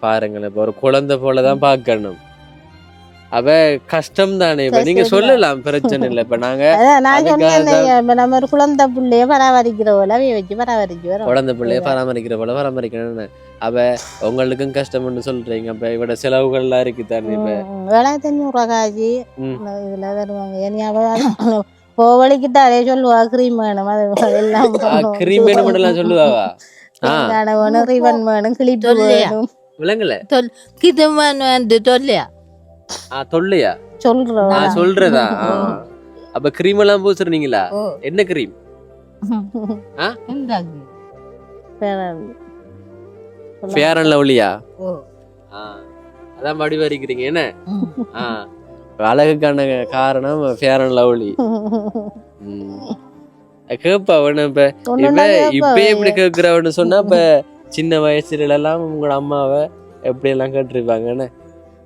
பாருங்களேன், இப்ப ஒரு குழந்தை போலதான் பாக்கணும். அவ கஷ்டம் தானே. இப்ப நீங்க சொல்லலாம், பிரச்சனை இல்லை. இப்ப நாங்க
நான் சொன்னேன் நம்ம ஒரு குழந்தை பிள்ளைய பராமரிக்கிற போல வச்சு பராமரிக்க
குழந்தை பிள்ளைய பராமரிக்கிற போல பராமரிக்கணும்னு. அவ உங்களுக்கும் கஷ்டம்னு சொல்றீங்க. அப்ப இவட செலவுகள்லாம் இருக்கு தானே. இப்ப
1500 காய்ச்சி இதுல தருவாங்க. கோவலிக்கிட்டாலே சொல்லுவா கிரீம் வேணும், அது எல்லாம்
கிரீம் வேணும் மட்டும் சொல்லுவாவா?
வேணும், ரிவன் வேணும், கிளிப்பு வேணும்.
விலங்குல
தொல்லையா
சொல்றதா? அப்ப கிரீம் எல்லாம் பூசுறீங்களா? என்ன கிரீம்? Fair and லவ்லியா? அதான் படி வரிக்கிறீங்க என்ன. அழகுக்கான காரணம் ஃபேர் அண்ட் லவ்லி. கேப்பா இப்ப இப்ப எப்படி கேக்குறவன்னு சொன்னா, இப்ப சின்ன வயசுல எல்லாம் உங்களோட அம்மாவை எப்படி எல்லாம் கேட்டிருப்பாங்கன்னு.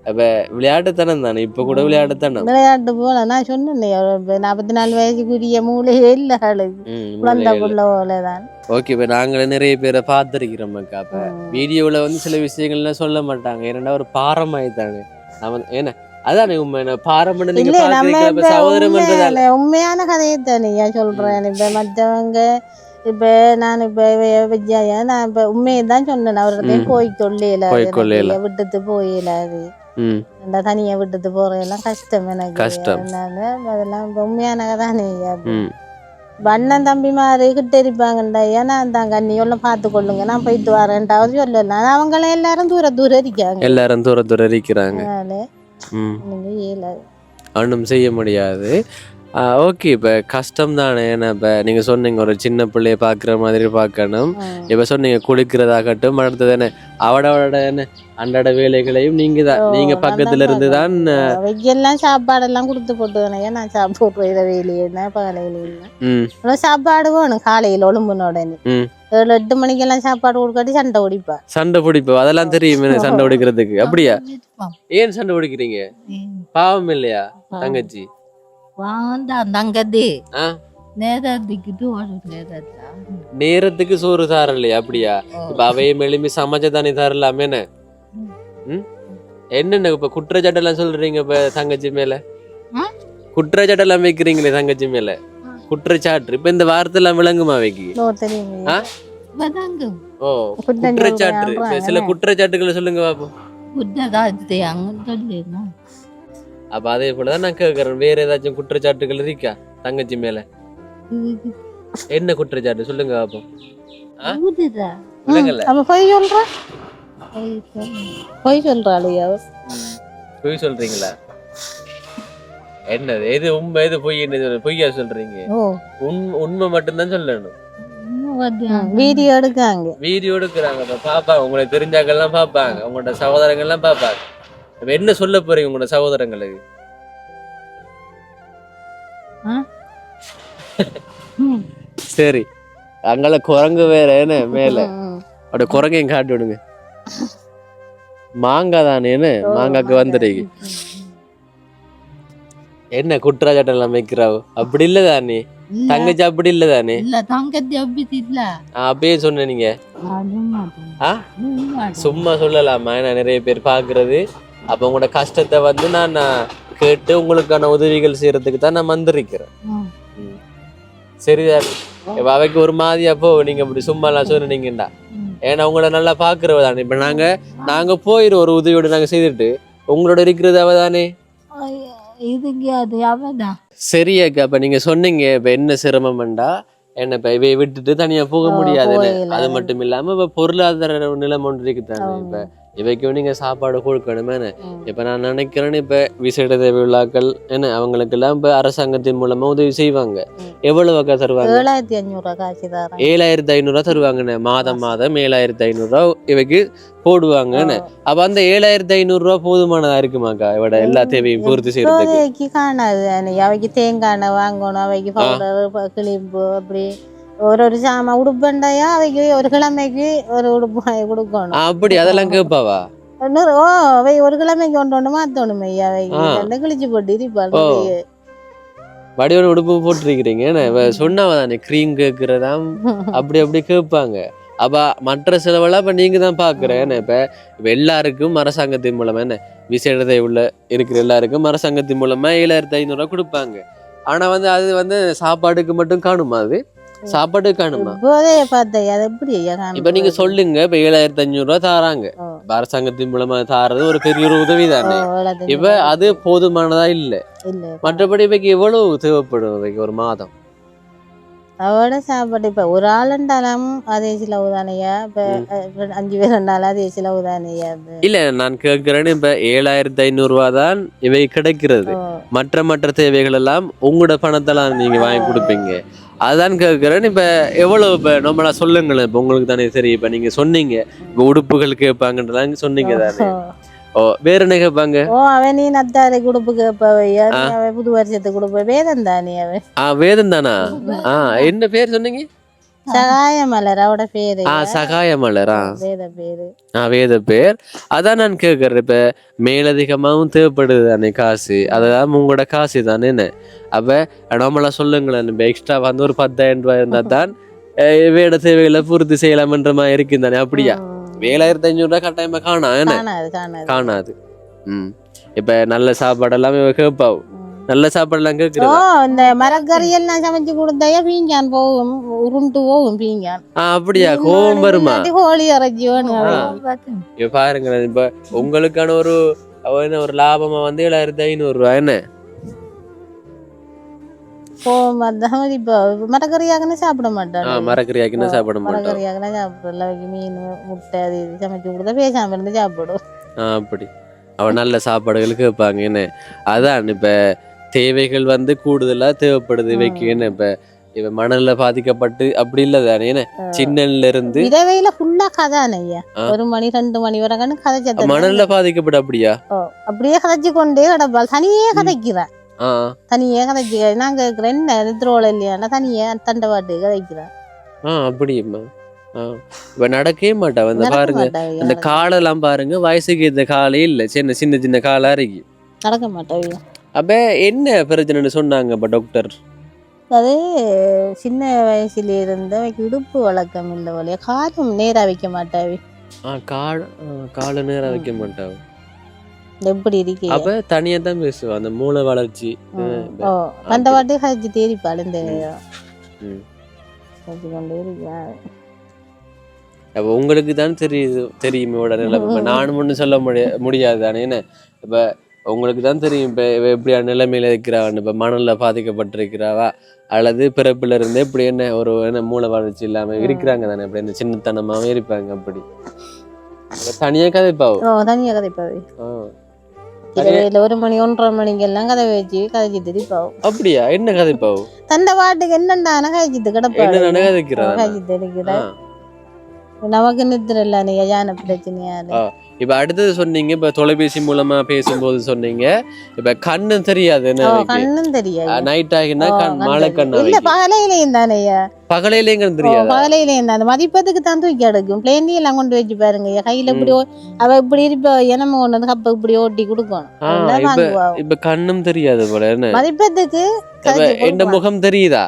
அப்ப விளையாட்டுத்தனம் தானே, இப்ப கூட விளையாட்டுத்தனம்.
விளையாட்டு போல நான் சொன்னேன் 44 வயசுக்குரிய மூளையே இல்ல குழந்தை புள்ள போலதான்.
ஓகே, இப்ப நாங்களே நிறைய பேரை பார்த்திருக்கிறோம். அப்ப வீடியோல சில விஷயங்கள்லாம் சொல்ல மாட்டாங்க. ஏன்னா ஒரு பாரமாயிட்டாங்க. ஏன்னா அதானே உண்மை. பாரம்பரிய
உண்மையான கதையை தானே சொல்றேன். இப்ப மற்றவங்க இப்ப நான் இப்ப விஜயா நான் இப்ப உண்மையதான் சொன்னேன். அவர்கிட்ட போய் கொள்ளையில விட்டுட்டு போயிடாது, தனியா விட்டுட்டு போறதெல்லாம் கஷ்டம் எனக்கு. அதெல்லாம் உண்மையான கதானே. அண்ணன் தம்பி மாதிரி கிட்ட இருப்பாங்கண்டா, ஏன்னா தான் கண்ணி எல்லாம் பார்த்து கொள்ளுங்க, நான் போயிட்டு வரேன்டாவது சொல்லலாம். அவங்கள எல்லாரும் தூர இருக்காங்க,
எல்லாரும் தூர இருக்கிறாங்க. ஒன்றும் செய்ய முடியாது. ஓகே, இப்போ கஷ்டம் தானே. ஏன்னா இப்போ நீங்கள் சொன்னீங்க ஒரு சின்ன பிள்ளைய பார்க்குற மாதிரி பார்க்கணும். இப்போ சொன்னீங்க குளிக்கிறதாகட்டும், அடுத்தது என்ன அவடோட என்ன அன்றாட வேலைகளையும் நீங்கள் பக்கத்துல இருந்து தான்
எல்லாம் சாப்பாடெல்லாம் கொடுத்து போட்டு நான் சாப்பிடுற வேலையே பகலையில சாப்பாடு வேணும். காலையில் ஒழும்புனோட 7-8 மணிக்கெல்லாம் சாப்பாடு கொடுக்காட்டி சண்டை பிடிப்பா. அதெல்லாம் தெரியுமே சண்டை பிடிக்கிறதுக்கு. அப்படியா? ஏன் சண்டை பிடிக்கிறீங்க? பாவம் இல்லையா தங்கச்சி? நேரத்துக்கு சோறு தாரலையா? அப்படியா? இப்ப அவையும் எழுப்பி சமைச்ச தானே தரலாமே. என்னென்ன இப்ப குற்றச்சாட்டு எல்லாம் சொல்றீங்க இப்ப தங்கச்சி மேல? குற்றச்சாட்டு எல்லாம் வைக்கிறீங்களே தங்கச்சி மேல, குற்றச்சாட்டு. இப்ப இந்த வார்த்தை எல்லாம் விளங்குமா வைக்கி? ஓ, குற்றச்சாட்டு. சில குற்றச்சாட்டுகளை சொல்லுங்க பாப்போம். அப்ப அதே போலதான் நான் கேக்குறேன், வேற ஏதாச்சும் குற்றச்சாட்டுகள் இருக்கா தங்கச்சி மேல? என்ன குற்றச்சாட்டு சொல்லுங்க பாப்போம். பொய் சொல்றீங்களா? என்னது எது உண்மை எது பொய்? பொய்யா சொல்றீங்க? உண்மை மட்டும்தான் சொல்லணும். வீடியோ எடுக்காங்க,
வீடியோ எடுக்கிறாங்க, பாப்பாங்க. உங்களுக்கு தெரிஞ்சாக்கெல்லாம் பாப்பாங்க, உங்களோட சகோதரங்கள் எல்லாம் பாப்பாங்க. என்ன சொல்ல போறீங்க உங்களோட சகோதரங்களுக்கு? சரி, அங்கால குரங்கு வேற என்ன மேல அப்படி குரங்கையும் காட்டி விடுங்க. மாங்காய் தானே, மாங்காய்க்கு வந்துடுங்க. என்ன குற்றச்சாட்டு எல்லாம் வைக்கிறாவோ? அப்படி இல்லதானே தங்கச்சி? அப்படி இல்லதானே? அப்படியே சொன்ன நீங்க சும்மா சொல்லலாமா? நான் நிறைய பேர் பாக்குறது. அப்ப உங்களோட கஷ்டத்தை நான் கேட்டு உங்களுக்கான உதவிகள் செய்யறதுக்கு தான் நான் வந்திருக்கிறேன். சரிதான். அவைக்கு ஒரு மாதிரியா போ நீங்க அப்படி சும்மா எல்லாம் சொன்னீங்கடா. ஏன்னா உங்களை நல்லா பாக்குறவதானே. இப்ப நாங்க போயிடும் ஒரு உதவியோட நாங்க செய்துட்டு உங்களோட இருக்கிறது அவதானே. சரியாக்கா, அப்ப நீங்க சொன்னீங்க இப்ப என்ன சிரமம்டா, என்ன இப்ப இவைய விட்டுட்டு தனியா போக முடியாது. அது மட்டும் இல்லாம இப்ப பொருளாதார நிலைமை ஒன்று இருக்குதானே. இப்ப இவைக்கும் நீங்க சாப்பாடு கொடுக்கணுமே. இப்ப நான் நினைக்கிறேன்னு இப்ப விசேட தேவை விழாக்கள் என்ன அவங்களுக்கு எல்லாம் இப்ப அரசாங்கத்தின் மூலமா உதவி செய்வாங்க. எவ்வளவு அக்கா தருவாங்க? 7500 தருவாங்கண்ணே. மாதம் 7500 இவைக்கு போடுவாங்கன்னு. அப்ப அந்த 7500 போதுமானதா இருக்குமாக்கா இவட எல்லா தேவையும் பூர்த்தி செய்யறதுக்கு?
காணாது. அவைக்கு தேங்காய் வாங்கணும், அவைக்கு பவுடர் கிளிப்பு, அப்படி ஒரு சாமா உடுப்பண்டையா அவைக்கு ஒரு கிழமைக்கு ஒரு உடுப்பு கொடுக்கணும்.
அப்படி அதெல்லாம் கேட்பாவா?
அவை ஒரு கிழமைக்கு ஒன்று மாத்தணும். அவைக்கு கிழிச்சு போட்டு இருப்பாங்க.
வடிவன உடுப்பு போட்டிருக்கிறீங்க. ஏன்னா சொன்னாவ தானே க்ரீம் கேட்கறதாம் அப்படி அப்படி கேட்பாங்க. அப்ப மற்ற செலவெல்லாம் இப்ப நீங்க தான் பாக்குறேன். இப்ப எல்லாருக்கும் அரசாங்கத்தின் மூலமா என்ன விசேட உள்ள இருக்கிற எல்லாருக்கும் அரசாங்கத்தின் மூலமா 7500 ரூபாய் கொடுப்பாங்க. ஆனா அது சாப்பாடுக்கு மட்டும் காணுமா? அது சாப்பாட்டுக்கு காணுமா? இப்ப நீங்க சொல்லுங்க, இப்ப 7500 ரூபாய் தாராங்க அரசாங்கத்தின் மூலமா தாரது ஒரு பெரிய ஒரு உதவி தானே. இப்ப அது போதுமானதா இல்ல. மற்றபடி இப்ப எவ்வளவு தேவைப்படும் ஒரு மாதம்?
அவட சாப்பாடு இப்ப ஒரு ஆளுண்டாலும் அதே செலவு தானையா? இப்ப 5 பேர் இருந்தாலும் அதே செலவு தானையா?
இல்ல நான் கேட்கிறேன்னு, இப்ப 7500 ரூபாய் தான் இவை கிடைக்கிறது. மற்ற தேவைகள் எல்லாம் உங்களோட பணத்தெல்லாம் நீங்க வாங்கி கொடுப்பீங்க. அதான் கேட்கிறேன். இப்ப எவ்வளவு இப்ப நம்மளா சொல்லுங்களேன். இப்ப உங்களுக்கு தானே சரி. இப்ப நீங்க சொன்னீங்க இப்ப உடுப்புகள் கேட்பாங்கன்றதான் சொன்னீங்க தானே. வேற என்ன கேட்பாங்க?
அவன் நீ நத்தாரை குடுப்பு கேட்பவையா? புது வருஷத்துக்கு கொடுப்ப வேதம் தானே அவன்.
வேதம் தானா? என்ன பேர் சொன்னீங்க?
சகாயமலர் அவட பேரு.
சகாயமலரா?
வேத பேரு.
வேத பேர். அதான் நான் கேட்கறேன். இப்ப மேலதிகமாவும் தேவைப்படுது தானே காசு. அதான் உங்களோட காசு தானே. அப்ப நம்மளா சொல்லுங்களேன். இப்ப எக்ஸ்ட்ரா ஒரு 10,000 ரூபாய் இருந்தா தான் வேட தேவைகளை பூர்த்தி செய்யலாம்ன்ற மாதிரி இருக்கு தானே. அப்படியா? 7500 ரூபாய் கட்டாயமா காணாது. இப்ப நல்ல சாப்பாடு எல்லாமே கேட்பாவும். நல்ல சாப்பாடு எல்லாம் கேட்கிறோம்.
இந்த மரக்கறி எல்லாம் சமைச்சு கொடுத்தாயா பீங்கான் போகும், உருண்டு போகும் பீங்கான்.
அப்படியா? கோவம் வருமா?
கோழி இறைச்சி
இப்ப பாருங்க, இப்ப உங்களுக்கான ஒரு லாபமா 7500 ரூபாய் என்ன
கோவம் வந்தாம. இப்ப மரக்கறியாகனா சாப்பிட மாட்டான்.
மரக்கறியாக்கினா சாப்பிட மாட்டான்.
மரக்கறியாகனா சாப்பிடல. மீன் முட்டை அது சமைச்சு கொடுத்தா பேசாம இருந்து சாப்பிடும்.
அப்படி அவன் நல்ல சாப்பாடுகள் கேட்பாங்க. என்ன அதான் இப்ப தேவைகள் கூடுதலா தேவைப்படுது இவைக்கு. என்ன இப்ப மணல்ல பாதிக்கப்பட்டு அப்படி இல்ல தானே. என்ன சின்னல இருந்து
இரவையில ஃபுல்லா கதானையா 1 மணி 2 மணி வரைக்கும் கதைச்ச.
மணல்ல பாதிக்கப்பட்டு அப்படியா?
அப்படியே கதைச்சு கொண்டே கிடப்பாள். தனியே கதைக்கிறேன். தனியே கதைச்சு நான் கேட்கிறேன் என்ன நித்ரோல இல்லையா? தனியே தண்டவாட்டு கதைக்கிறேன்.
அப்படியுமா? இப்ப நடக்கவே மாட்டா. பாருங்க அந்த காலெல்லாம் பாருங்க, வயசுக்கு இந்த காலே இல்ல. சின்ன சின்ன சின்ன காலா இருக்கு,
நடக்க மாட்டாங்க.
அப்ப என்ன பிரச்சனைன்னு சொன்னாங்க இப்ப டாக்டர்?
அது சின்ன வயசுல இருந்து இடுப்பு வழக்கம் இல்லை போல. காலும் நேரா வைக்க மாட்டாவே.
கால நேரா வைக்க மாட்டாவ.
எப்படி இருக்கு?
அப்ப தனியா தான் பேசுவா. அந்த மூளை வளர்ச்சி
அந்த வாட்டி கழிச்சு தேடிப்பாள். இந்த
அப்ப உங்களுக்கு தான் தெரியுமே உடனே. நானும் ஒண்ணு சொல்ல முடியாது தானே. என்ன இப்ப உங்களுக்கு தான் தெரியும் இப்ப எப்படியா நிலைமையில இருக்கிறான்னு. இப்ப மணல்ல பாதிக்கப்பட்டிருக்கிறாவா அல்லது பிறப்புல இருந்தே இப்படி என்ன மூளை வளர்ச்சி இல்லாம இருக்கிறாங்க தானே. அப்படி என்ன சின்னத்தனமாவே இருப்பாங்க. அப்படி தனியா கதைப்பாவும்.
தனியா கதைப்பாவே. 1 மணி 1:30 மணிக்கெல்லாம் கதை வச்சு கதைச்சு திருப்பாவும்.
அப்படியா? என்ன கதைப்பாவும்?
தந்த பாட்டுக்கு என்னண்டான கதைச்சிட்டு கிடப்பாங்க. நமக்கு நித்திர இல்ல யான பிரச்சனையா.
இப்ப அடுத்தது சொன்னீங்க, இப்ப தொலைபேசி மூலமா பேசும்போது சொன்னீங்க இப்ப கண்ணு தெரியாது.
கண்ணும் தெரியாது.
நைட் ஆகினா மழை கண்ணு
இல்ல பகலையிலேயும் தானேயா.
பகலையிலேயும் தெரியாது.
பகலையிலேயும் தான் மதிப்பத்துக்கு தான் தூக்கி எடுக்கும். பிளேண்டி எல்லாம் கொண்டு வச்சு பாருங்க. கையில இப்படி அவ இப்படி இருப்ப நம்ம கொண்டு வந்து கப்ப இப்படி ஓட்டி கொடுக்கணும்.
இப்ப கண்ணும் தெரியாது போல. என்ன
மதிப்பத்துக்கு
என்ன முகம் தெரியுதா?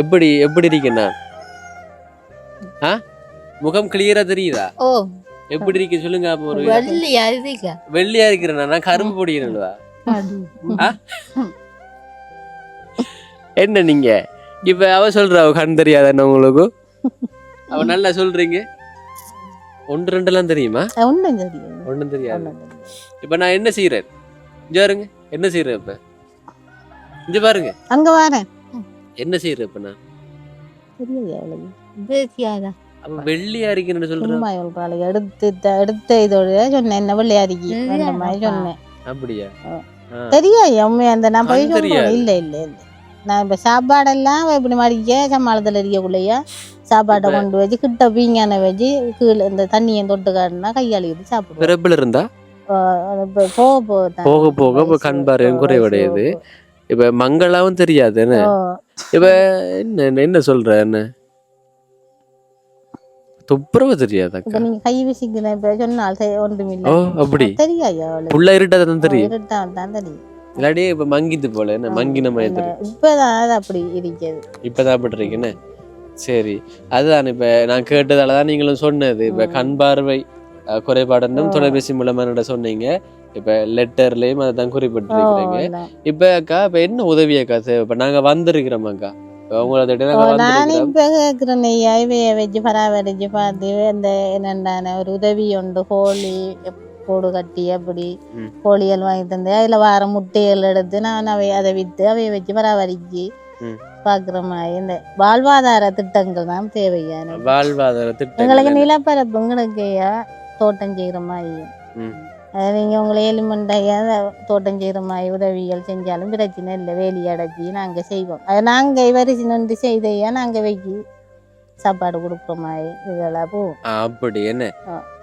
எப்படி இருக்குன்னா முகம் கிளியரா தெரியுதா? எப்படி இருக்கு சொல்லுங்க. வெள்ளையா இருக்கிறேன், கரும்பு பொடிக்கிறா என்ன நீங்க இப்ப அவ சொல்ற கண் தெரியாத உங்களுக்கு? அவ நல்லா சொல்றீங்க. 1 2 எல்லாம் தெரியுமா? ஒண்ணும் தெரியாது. இப்ப நான் என்ன செய்யறேன் பாருங்க. என்ன செய்யறேன் இப்ப இங்க பாருங்க.
அங்க வரேன்.
என்ன செய்யறேன் இப்ப நான்? வெள்ளையா இருக்குன்னு சொல்றேன்.
எடுத்த இதோட சொன்னேன். என்ன வெள்ளையா இருக்கு சொன்னேன்.
அப்படியா?
தெரியும் அந்த நான் போய் சொல்றேன். இல்ல இல்ல இல்ல நான் இப்ப சாப்பாடெல்லாம் இப்படி மடிக்க சம்மாளத்துல இருக்கக்குள்ளையா சாப்பாட்டை கொண்டு வச்சு கிட்ட பீங்கான வச்சு கீழே இந்த தண்ணியை தொட்டு காட்டினா கையாளிக்கிட்டு சாப்பிடுவோம்.
பிறப்புல இருந்தா போக போக கண் பார்வையும் குறைவடையுது. இப்ப மங்களாவும் தெரியாது. என்ன இப்ப என்ன சொல்ற? என்ன துப்புரவு தெரியாதா?
நீங்க கை விசிக்கிறேன் சொன்னால் ஒன்றுமில்லை.
அப்படி
தெரியாது.
புள்ள இருட்டாதான் தெரியும்.
இருட்டாதான் தெரியும்.
இல்லாட்டி இப்ப மங்கிட்டு போல என்ன மங்கின மாதிரி
இப்பதான் அது அப்படி இருக்குது.
இப்பதான் அப்படி இருக்குன்னு. சரி, அதுதான் இப்ப நான் கேட்டதாலதான் நீங்களும் சொன்னது இப்ப கண் பார்வை குறைபாடுன்னு தொலைபேசி மூலமா என்ன சொன்னீங்க. இப்ப லெட்டர்லயும் அதான் குறிப்பிட்டிருக்கிறீங்க. இப்ப அக்கா இப்ப என்ன உதவி அக்கா இப்ப நாங்க வந்திருக்கிறோம் அக்கா
நான் இப்ப கேக்குறேன் இவைய வச்சு பராமரிச்சு பார்த்து இந்த என்னண்டான ஒரு உதவி உண்டு. கோழி கூடு கட்டி அப்படி கோழிகள் வாங்கி தந்து அதுல வார முட்டைகள் எடுத்து நான் அதை வித்து அவைய வச்சு பராமரிச்சு பாக்குற மாதிரி இந்த வாழ்வாதார திட்டங்கள் தான் தேவையான.
வாழ்வாதார திட்டம்
எங்களுக்கு நிலப்பரப்பு எங்களுக்கு தோட்டம் செய்யற மாதிரி நீங்க உங்களை எலிமெண்டையா தோட்டம் செய்யற மாதிரி உதவிகள் செஞ்சாலும் பிரச்சனை இல்லை. வேலி அடைச்சி நாங்க செய்வோம். அதை நாங்க வரிசை நின்று செய்தையா நாங்க வைக்கி சாப்பாடு கொடுக்குற மாதிரி இதெல்லாம் போவோம்.
அப்படி என்ன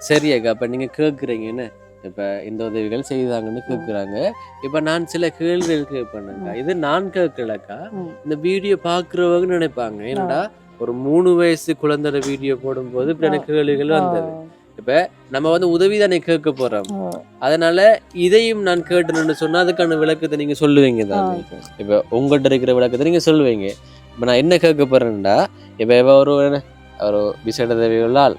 சரியாக்கா. அப்ப நீங்க கேக்குறீங்க என்ன இப்ப இந்த உதவிகள் செய்தாங்கன்னு கேக்குறாங்க. இப்ப நான் சில கேள்விகள் கேட்பேன்க்கா. இது நான் கேட்கலக்கா, இந்த வீடியோ பாக்குறவங்க நினைப்பாங்க என்னடா ஒரு 3 வயசு குழந்தையோட வீடியோ போடும் போது இப்படி எனக்கு கேள்விகள் வந்தது. இப்ப நம்ம வந்து உதவி தானே கேட்க போறோம். அதனால இதையும் நான் கேட்டேன்னு சொன்னா அதுக்கான விளக்கத்தை நீங்க சொல்லுவீங்க தானே. இப்ப உங்கள்கிட்ட இருக்கிற விளக்கத்தை நீங்க சொல்லுவீங்க. இப்ப நான் என்ன கேட்க போறேன்டா, இப்ப ஒரு விசேட தேவையுள்ளால்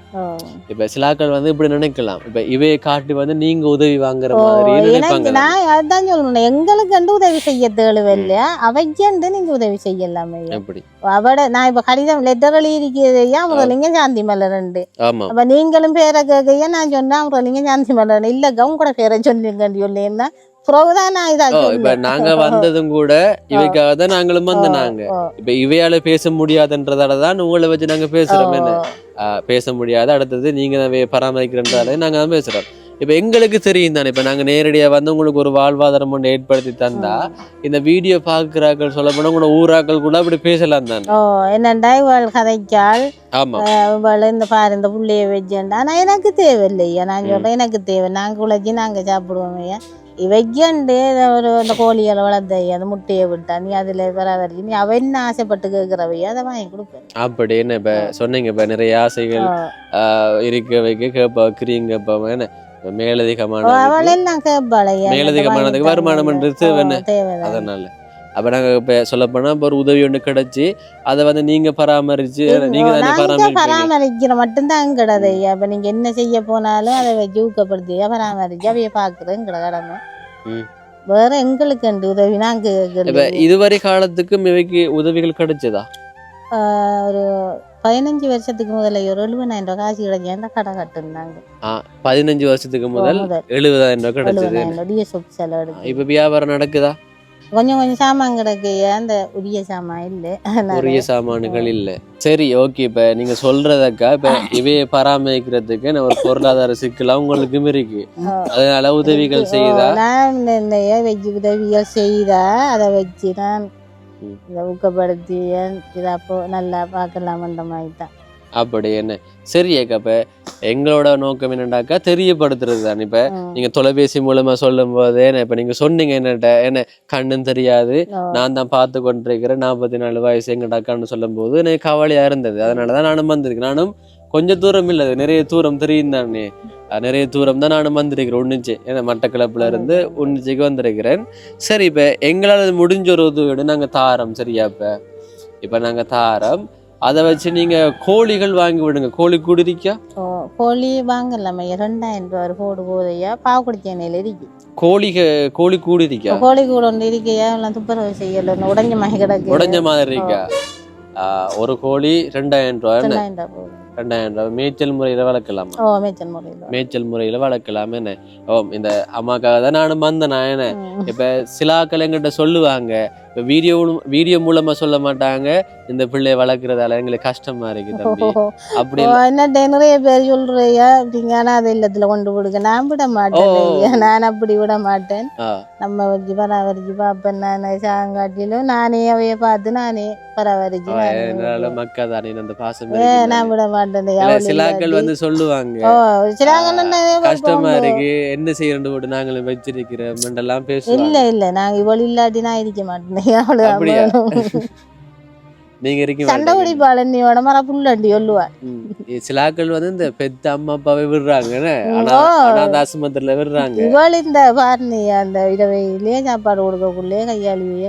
இப்ப சிலாக்கள் வந்து இப்படி நினைக்கலாம். இப்ப இவையை காட்டி வந்து நீங்க உதவி வாங்குற மாதிரி நினைப்பாங்க.
நான் அதான் சொல்லணும், எங்களுக்கு கண்டு உதவி செய்ய தேவை இல்லையா, அவைக்கு நீங்க உதவி செய்யலாமே.
எப்படி
அவட நான் இப்ப கடிதம் லெட்டர் எழுதியிருக்கையா முரளிங்க சாந்தி மலரண்டு. அப்ப நீங்களும் பேரை கேட்கையா நான் சொன்னா முரளிங்க சாந்தி மலர் இல்லக்கா உங்க பேரை சொல்லுங்க.
இப்ப நாங்க வந்ததும் கூட இவைக்காக தான் நாங்களும் வந்தாங்க. இப்ப இவையால பேச முடியாதுன்றதாலதான் உங்களை வச்சு நாங்க பேசுறோம். என்ன பேச முடியாது, அடுத்தது நீங்க பராமரிக்கிறதால நாங்க தான் பேசுறோம். இப்ப எங்களுக்கு தெரியும் தானே. இப்ப நாங்க நேரடியா வந்து உங்களுக்கு ஒரு வாழ்வாதாரம் ஒன்று ஏற்படுத்தி தந்தா இந்த வீடியோ பாக்குறாக்கள் சொல்ல போனா உங்களோட ஊராக்கள் கூட அப்படி பேசலாம் தானே.
என்னண்டா இவள் கதைக்கால் இந்த பாரு இந்த புள்ளைய வச்சேன்டா நான் எனக்கு தேவை இல்லையா. நான் சொல்றேன் எனக்கு தேவை, நாங்க உழைச்சி நாங்க சாப்பிடுவோம். இவைக்கண்டு ஒரு அந்த கோழிகளை வளர்த்தையா அந்த முட்டையை விட்டா நீ அதுல பராமரிச்சு நீ அவ என்ன ஆசைப்பட்டு கேட்கிறவையா அதை வாங்கி கொடுப்பேன்.
அப்படி என்ன இப்ப சொன்னீங்க இப்ப நிறைய ஆசைகள் இருக்க வைக்க கேட்பாக்கிறீங்க. என்ன மேலதிகமான மேலதிகமானதுக்கு வருமானம்ன்றது அதனால அப்ப நாங்க இப்ப சொல்ல போனா ஒரு உதவி ஒண்ணு கிடைச்சு அதை வந்து நீங்க பராமரிச்சு நீங்க
பராமரிக்கிற மட்டும்தான் கிடையாது. அப்ப நீங்க என்ன செய்ய போனாலும் அதை வச்சு ஊக்கப்படுத்தியா பராமரிச்சு அவைய பாக்குறேன் கடமை. வேற எங்களுக்கு உதவி நாங்க
இதுவரை காலத்துக்கும் இவைக்கு உதவிகள் கிடைச்சதா?
ஒரு 15 வருஷத்துக்கு முதல்ல ஒரு 70,000 ரூபாய் காசு கிடைச்சா கடை கட்டுனாங்க.
15 வருஷத்துக்கு முதல் 70,000 ரூபாய் கிடைச்சது. இப்ப வியாபாரம் நடக்குதா?
கொஞ்சம் கொஞ்சம் சாமான் கிடக்கு, அந்த உரிய சாமான் இல்ல,
உரிய சாமான்கள் இல்ல. சரி, ஓகே. இப்ப நீங்க சொல்றதக்கா இப்ப இவையை பராமரிக்கிறதுக்கு ஒரு பொருளாதார சிக்கலா உங்களுக்கும் இருக்கு. அதனால உதவிகள் செய்தா
நான் வச்சு உதவிகள் செய்தா அதை வச்சு நான் இதை ஊக்கப்படுத்தி இதை அப்போ நல்லா பார்க்கலாம் அந்த மாதிரி தான்.
அப்படி என்ன சரி ஏக்கா. இப்ப எங்களோட நோக்கம் என்னண்டாக்கா தெரியப்படுத்துறது தான். இப்ப நீங்க தொலைபேசி மூலமா சொல்லும் போதே இப்ப நீங்க சொன்னீங்க என்னட்ட என்ன கண்ணும் தெரியாது நான் தான் பார்த்து கொண்டிருக்கிறேன் 44 வயசு எங்கடாக்கான்னு சொல்லும் போது எனக்கு கவலையா இருந்தது. அதனாலதான் நானும் வந்திருக்கேன். நானும் கொஞ்சம் தூரம் இல்லை, நிறைய தூரம் தெரியும் தானே, நிறைய தூரம் தான் நானும் வந்திருக்கிறேன். ஒன்னிச்சு ஏன்னா மட்டக்களப்புல இருந்து ஒன்னிச்சுக்கு வந்திருக்கிறேன். சரி, இப்ப எங்களால் முடிஞ்ச ஒரு உதவியோடு நாங்க தாரோம். சரியா? இப்ப நாங்க தாரோம், அதை வச்சு நீங்க கோழிகள் வாங்கி விடுங்க. கோழி கூடு இருக்கா?
கோழி வாங்கலாமே, 2000 ரூபாய் போடு போதையா பாவக்குடி சேனையில இருக்கு.
கோழி கூடு இருக்கா?
கோழி கூடு ஒன்று இருக்கையா, எல்லாம் துப்புரவு செய்யல, உடஞ்ச மாதிரி கிடக்கு.
உடஞ்ச மாதிரி இருக்கா? ஒரு கோழி 2000 ரூபாய். 2000 ரூபாய் மேய்ச்சல் முறையில வளர்க்கலாமா? மேய்ச்சல் முறையில வளர்க்கலாம். என்ன இந்த அம்மாக்காக தான் நானும் வந்தேன். நான் என்ன இப்ப சிலாக்கள் எங்கிட்ட சொல்லுவாங்க, இப்ப வீடியோ மூலமா சொல்ல மாட்டாங்க, இந்த பிள்ளைய வளர்க்கறதால எங்களுக்கு கஷ்டமா இருக்கு தம்பி அப்படி
என்ன நிறைய பேர் சொல்றியா அப்படிங்க. அது இல்லத்துல கொண்டு விடுங்க, நான் விட மாட்டேன். நான் அப்படி விட மாட்டேன். நம்ம வச்சு பராமரிச்சு பாப்பேன். நான் சாங்காட்டிலும் நானே அவைய பார்த்து நானே பராமரிச்சு
மக்கா தானே அந்த பாசம்
நான் விட மாட்டேன்.
சிலாக்கள் வந்து சொல்லுவாங்க கஷ்டமா இருக்கு என்ன செய்யறது போட்டு நாங்களும் வச்சிருக்கிறோம் எல்லாம் பேசுவோம்.
இல்ல நாங்க இவ்வளவு இல்லாட்டி நான் இருக்க மாட்டேன்.
நீங்க இருக்க
சண்டை குடிப்பாள் என்னையோட மர புள்ளண்டி சொல்லுவாள்.
சில ஆட்கள் வந்து இந்த பெத்த அம்மா அப்பாவை விடுறாங்கன்னு ஆனா அந்த ஆஸ்பத்திரியில விடுறாங்க.
இவள் இந்த பாருனி அந்த இரவையிலேயே சாப்பாடு கொடுக்கக்குள்ளே கையாளியே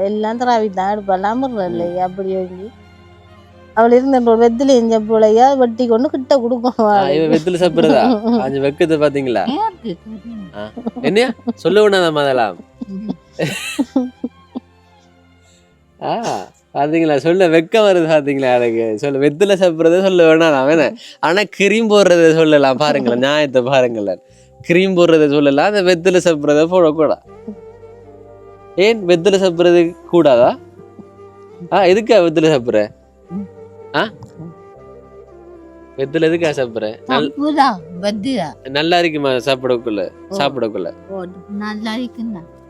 எல்லாம் திராவி தான் எடுப்பாள் இல்லையா அப்படி சொல்லி அவள் இருந்த வெத்தில எஞ்ச பிள்ளையா வெட்டி கொண்டு கிட்ட கொடுக்கணும்.
வெத்தில சாப்பிடுறதா அது வெக்கத்தை பாத்தீங்களா? என்னையா சொல்ல வேணாம் அதெல்லாம். பாத்தீங்களா சொல்ல வெக்கம் வருது பாத்தீங்களா எனக்கு. சொல்ல வெத்தில சாப்பிடுறத சொல்ல வேணாம் வேணா. ஆனா கிரீம் போடுறத சொல்லலாம் பாருங்களேன். நியாயத்தை பாருங்களேன். கிரீம் போடுறத சொல்லலாம். அந்த வெத்தில சாப்பிடுறத போடக்கூடா. ஏன் வெத்தில சாப்பிடுறது கூடாதா? எதுக்கா வெத்தில சாப்பிடுற? வெத்தில எதுக்கா சாப்பிடுற? நல்லா இருக்குமா சாப்பிடக்குள்ள? சாப்பிடக்குள்ள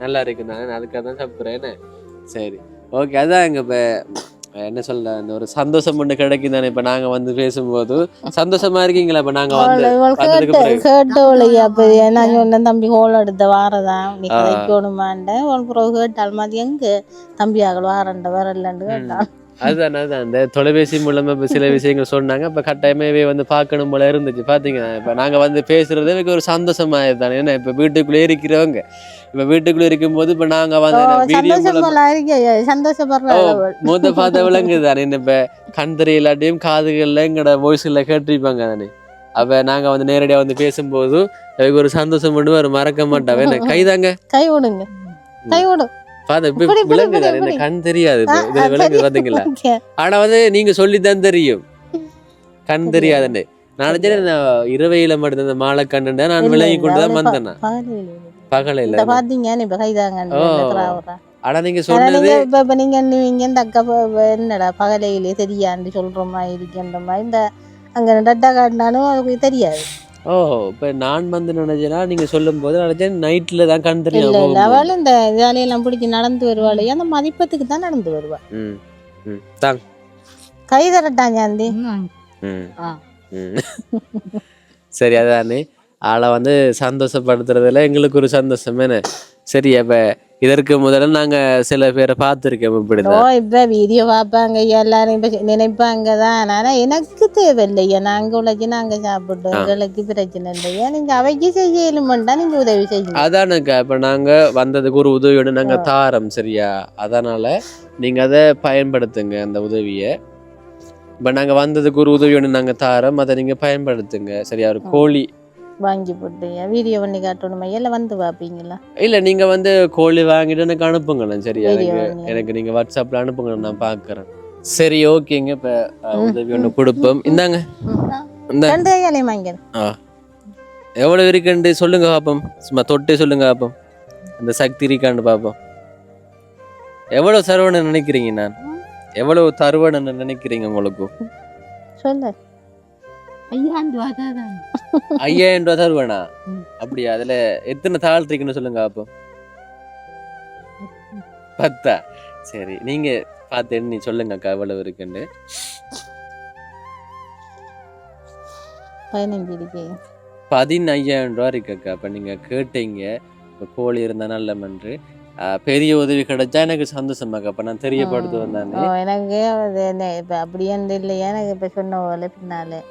நல்லா இருக்குண்ணா அதுக்காக தான் சாப்பிடுறேன். சரி ஓகே. அதான் இங்க இப்ப என்ன சொல்ல இந்த ஒரு சந்தோஷம் ஒண்ணு கிடைக்கும் தானே. இப்ப நாங்க வந்து பேசும்போது சந்தோஷமா இருக்கீங்களா? இப்ப நாங்க
வந்து தம்பி ஹோல் எடுத்த வாரதான் நீ கதைக்கணுமாண்ட கேட்டால் மாதிரி எங்க தம்பி ஆகல் வாரண்ட வரலன்னு கேட்டான்.
அதுதான் அந்த தொலைபேசி மூலமா இப்ப சில விஷயங்கள் சொன்னாங்க. இப்ப கட்டாயமாவே வந்து பார்க்கணும் போல இருந்துச்சு. பாத்தீங்கன்னா இப்ப நாங்க வந்து பேசுறது எனக்கு ஒரு சந்தோஷமா தானே. ஏன்னா இப்ப வீட்டுக்குள்ளே இருக்கிறவங்க இப்ப வீட்டுக்குள்ள இருக்கும் போது இப்ப நாங்க வந்து மூத்த பார்த்த விளங்குது தானே. இப்ப கண் தெரியலாட்டியும் காதுகள்ல எங்கட வாய்ஸ்ல கேட்டிருப்பாங்க தானே. அப்ப நாங்க வந்து நேரடியா வந்து பேசும்போது எனக்கு ஒரு சந்தோஷம் மட்டும் ஒரு மறக்க மாட்டா. வேணா கைதாங்க கை விடுங்க கை விடும். கண் தெரியாது விளங்கு பாத்தீங்களா. ஆனா வந்து நீங்க சொல்லித்தான் தெரியும் கண் தெரியாதுன்னு. நான் இரவையில மட்டும் இந்த மாலை கண்ணு நான் விலகி கொண்டுதான் வந்தேன் பகலையில. ஆனா நீங்க சொன்னது
என்னடா பகலையிலே தெரியான்னு சொல்ற மாதிரி இருக்கின்ற மாதிரி இந்த அங்க டட்டா காட்டினாலும் அதுக்கு தெரியாது.
இப்ப நான் வந்து நினைச்சேன்னா நீங்க சொல்லும் போது நினைச்சேன் நைட்ல தான் கண் தெரியும்.
அவள் இந்த வேலையெல்லாம் பிடிச்சி நடந்து வருவாள். அந்த மதிப்பத்துக்கு தான் நடந்து வருவா. கை தரட்டான் ஜாந்தி.
சரி அதானே ஆளை வந்து சந்தோஷப்படுத்துறதுல எங்களுக்கு ஒரு சந்தோஷம் என்ன. சரி அப்ப இதற்கு முதல்ல நாங்க சில பேரை பார்த்துருக்கோம்.
இப்ப வீடியோ பார்ப்பாங்க எல்லாரும் இப்ப நினைப்பாங்கதான். ஆனா எனக்கு தேவையில்லையா நாங்க உழைச்சி நாங்க சாப்பிட்டோம் எங்களுக்கு பிரச்சனை இல்லையா. நீங்க அவைக்கு செய்யலுமெண்டா நீங்க உதவி செய்யணும்.
அதானுக்கா இப்ப நாங்க வந்ததுக்கு ஒரு உதவியோட நாங்க தாரோம் சரியா. அதனால நீங்க அதை பயன்படுத்துங்க அந்த உதவிய. இப்ப நாங்க வந்ததுக்கு ஒரு உதவியோட நாங்க தாரோம் அதை நீங்க பயன்படுத்துங்க சரியா. ஒரு கோழி
வாங்கி போட்டு வீடியோ பண்ணி காட்டணுமா இல்லை வந்து பார்ப்பீங்களா?
இல்லை நீங்கள் வந்து கோழி வாங்கிட்டு எனக்கு அனுப்புங்கண்ணா சரியா. எனக்கு நீங்கள் வாட்ஸ்அப்பில் அனுப்புங்க நான் பார்க்குறேன். சரி ஓகேங்க. இப்போ உதவி ஒன்று கொடுப்போம். இந்தாங்க எவ்வளோ இருக்குன்னு சொல்லுங்க பார்ப்போம். சும்மா தொட்டே சொல்லுங்க பார்ப்போம். அந்த சக்தி இருக்கான்னு பார்ப்போம். எவ்வளோ தருவன்னு நினைக்கிறீங்க? நான் எவ்வளோ தருவன்னு நினைக்கிறீங்க உங்களுக்கு?
சொல்ல
5000 ரூபா தருவேனா? அப்படியா? அதுல எத்தனை தாள் இருக்குன்னு சொல்லுங்க அப்போ. 10. சரி நீங்க பார்த்து எண்ணி சொல்லுங்க அக்கா எவ்வளவு இருக்குன்னு. 15,000 ரூபா இருக்கு அக்கா. அப்ப நீங்க கேட்டீங்க இப்ப கோழி இருந்தா நல்ல மன்று பெரிய உதவி கிடைச்சா எனக்கு சந்தோஷமாக்கா. அப்ப நான் தெரியப்படுத்து வந்தானே
எனக்கு இப்ப அப்படியே இல்லையா. எனக்கு இப்ப சொன்ன போல பின்னாலே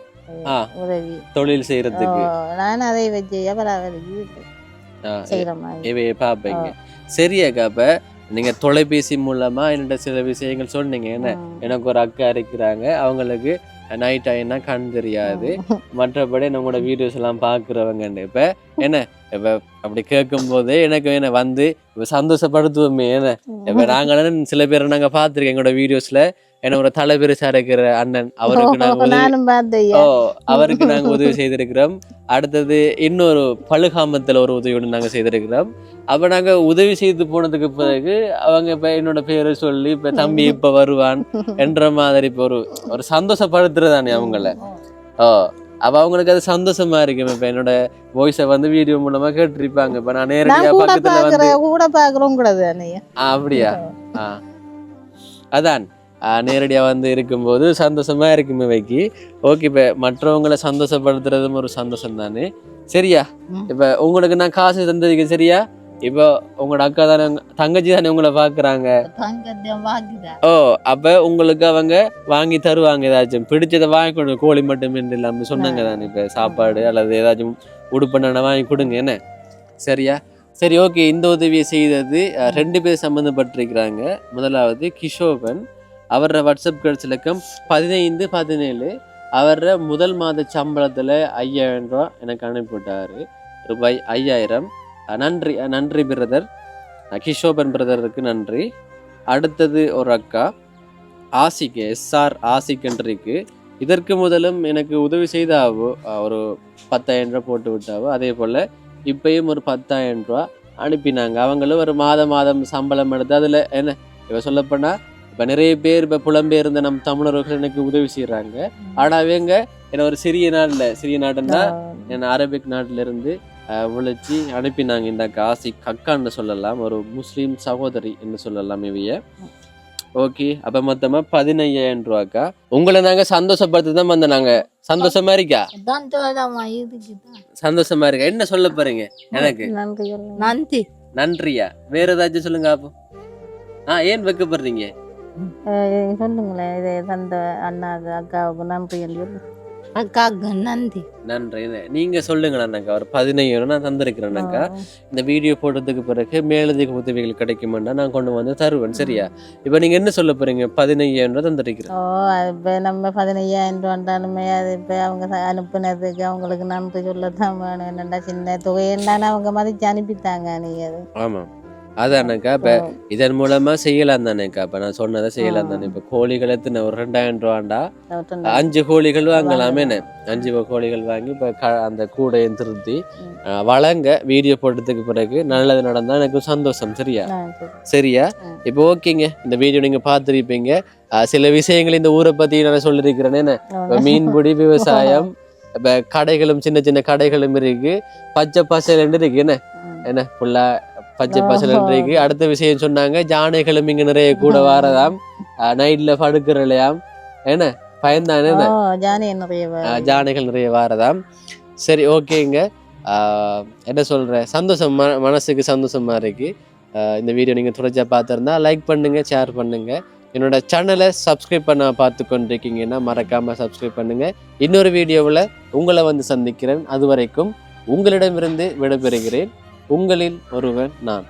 உதவி
தொழில் செய்யறதுக்கு
நான் அதை வச்சு
பாப்பீங்க சரியாக்கா. அப்ப நீங்க தொலைபேசி மூலமா என்னோட சில விஷயங்கள் சொன்னீங்க. என்ன எனக்கு ஒரு அக்கா இருக்கிறாங்க அவங்களுக்கு நைட் ஆயினா கண் தெரியாது. மற்றபடி நம்மளோட வீடியோஸ் எல்லாம் பாக்குறவங்க இப்ப என்ன இப்ப அப்படி கேட்கும் போதே எனக்கு என்ன வந்து இப்ப சந்தோஷப்படுத்துவோமே. என்ன இப்ப நாங்க சில பேரை நாங்க பாத்துருக்கோம் எங்களோட வீடியோஸ்ல. என்ன ஒரு தலைபெருசா இருக்கிற அண்ணன் அவருக்கு நாங்க உதவி செய்திருக்கிறோம். அடுத்தது இன்னொரு பழுகாமத்துல ஒரு உதவி நாங்க செய்திருக்கிறோம். அப்ப நாங்க உதவி செய்து போனதுக்கு பிறகு அவங்க இப்ப என்னோட பேரை சொல்லி இப்ப தம்பி இப்ப வருவான் என்ற மாதிரி இப்ப ஒரு சந்தோஷப்படுத்துறதானே அவங்கள. அப்ப அவங்களுக்கு அது சந்தோஷமா இருக்கு. இப்ப என்னோட வாய்ஸை வந்து வீடியோ மூலமா கேட்டிருப்பாங்க. இப்ப நான் நேரடியா பக்கத்துல வந்து அப்படியா? அதான் நேரடியா வந்து இருக்கும்போது சந்தோஷமா இருக்குமே வைக்கி. ஓகே இப்ப மற்றவங்களை சந்தோஷப்படுத்துறதும் ஒரு சந்தோஷம் தானே சரியா. இப்ப உங்களுக்கு நான் காசு தந்ததுக்கு சரியா இப்போ உங்களோட அக்கா தானே தங்கச்சி தானே உங்களை பாக்குறாங்க. ஓ அப்ப உங்களுக்கு அவங்க வாங்கி தருவாங்க, ஏதாச்சும் பிடிச்சதை வாங்கி கொடுங்க, கோழி மட்டும் இல்லாம சொன்னாங்க தானே. இப்ப சாப்பாடு அல்லது ஏதாச்சும் உடுப்பண்ண வாங்கி கொடுங்க என்ன, சரியா? சரி ஓகே. இந்த உதவியை செய்தது 2 பேர் சம்மந்தப்பட்டிருக்கிறாங்க. முதலாவது கிஷோபன், அவர வாட்ஸ்அப் இலக்கம் 1517. அவர முதல் மாத சம்பளத்துல 5000 ரூபா எனக்கு அனுப்பிவிட்டாரு, ரூபாய் 5000. நன்றி பிரதர், கிஷோபன் பிரதருக்கு நன்றி. அடுத்தது ஒரு அக்கா ஆசிக், SR ஆசிக் என்றிருக்கு. இதற்கு முதலும் எனக்கு உதவி செய்தாவோ ஒரு 10,000 ரூபா போட்டு விட்டாவோ, அதே போல் இப்பயும் ஒரு 10,000 ரூபா அனுப்பினாங்க. அவங்களும் ஒரு மாதம் சம்பளம் எடுத்து அதில் என்ன இப்போ சொல்லப்போனால் இப்போ நிறைய பேர் இப்போ புலம்பெயர்ந்த நம் தமிழர்கள் எனக்கு உதவி செய்கிறாங்க. ஆனால் அவங்க என்ன ஒரு சிறிய நாடுன்னா என்ன அரபிக் நாட்டிலிருந்து உழைச்சி அனுப்பினாங்க. இந்த ஆசிக் அக்கான்னு சொல்லலாம், ஒரு முஸ்லீம் சகோதரி என்று சொல்லலாம் இவைய. ஓகே, அப்ப மொத்தமா 15,000 ரூபாக்கா. உங்களை நாங்க சந்தோஷப்படுத்த தான் வந்த. நாங்க சந்தோஷமா இருக்கா? சந்தோஷமா இருக்கா? என்ன சொல்ல போறீங்க எனக்கு? நன்றியா? வேற ஏதாச்சும் சொல்லுங்க அப்போ. ஏன் வைக்கப்படுறீங்க
சொல்லுங்களேன். இது தந்த அண்ணாக்கு அக்காவுக்கு நன்றி சொல்லு. அக்காவுக்கு நன்றி.
நீங்க சொல்லுங்களேன்னாக்கா. ஒரு 15,000 நான் தந்திருக்கிறேன்னாக்கா. இந்த வீடியோ போட்டதுக்கு பிறகு மேலதிக உதவிகள் கிடைக்குமெண்டா நான் கொண்டு வந்து தருவேன், சரியா? இப்ப நீங்க என்ன சொல்ல போறீங்க? 15,000 ரூபாய் தந்திருக்கிறேன்.
இப்ப நம்ம 15,000 ரூபாண்டாலுமே அது இப்ப அவங்க அனுப்புனதுக்கு அவங்களுக்கு நன்றி சொல்லத்தான் வேணும். என்னண்டா சின்ன தொகையெல்லாம் அவங்க மதிச்சு அனுப்பித்தாங்க நீ. அது
ஆமா, அதானக்கா. இப்ப இதன் மூலமா செய்யலாம் தானேக்கா. இப்ப நான் சொன்னதை செய்யலாம் தானே. இப்ப கோழிகள் எத்தனை, ஒரு 2,000 ரூபாண்டா 5 கோழிகள் வாங்கலாமே. 5 கோழிகள் வாங்கி இப்ப அந்த கூடையை திருத்தி வழங்க வீடியோ போட்டதுக்கு பிறகு நல்லது நடந்தா எனக்கு சந்தோஷம், சரியா? இப்போ ஓகேங்க, இந்த வீடியோ நீங்க பார்த்துருப்பீங்க. சில விஷயங்கள் இந்த ஊரை பத்தி நான் சொல்லியிருக்கிறேன். என்ன மீன்பிடி, விவசாயம், இப்ப கடைகளும் சின்ன சின்ன கடைகளும் இருக்கு, பச்சை பசையில் இருக்கு. என்ன ஃபுல்லா பச்சை பசல் இருக்கு. அடுத்த விஷயம் சொன்னாங்க, ஜானைகளும் இங்க நிறைய கூட வாரதாம், நைட்ல படுக்கிறலையாம். என்ன பயந்தானே, ஜானைகள் நிறைய வாரதாம். சரி ஓகேங்க, என்ன சொல்றேன், சந்தோஷம், மனசுக்கு சந்தோஷமா இருக்கு. இந்த வீடியோ நீங்க தொடர்ச்சியா பார்த்துருந்தா லைக் பண்ணுங்க, ஷேர் பண்ணுங்க. என்னோட சேனலை சப்ஸ்கிரைப் பண்ண பார்த்து கொண்டிருக்கீங்கன்னா மறக்காம சப்ஸ்கிரைப் பண்ணுங்க. இன்னொரு வீடியோவில் உங்களை வந்து சந்திக்கிறேன். அது வரைக்கும் உங்களிடமிருந்து விடைபெறுகிறேன். உங்களில் ஒருவன் நான்.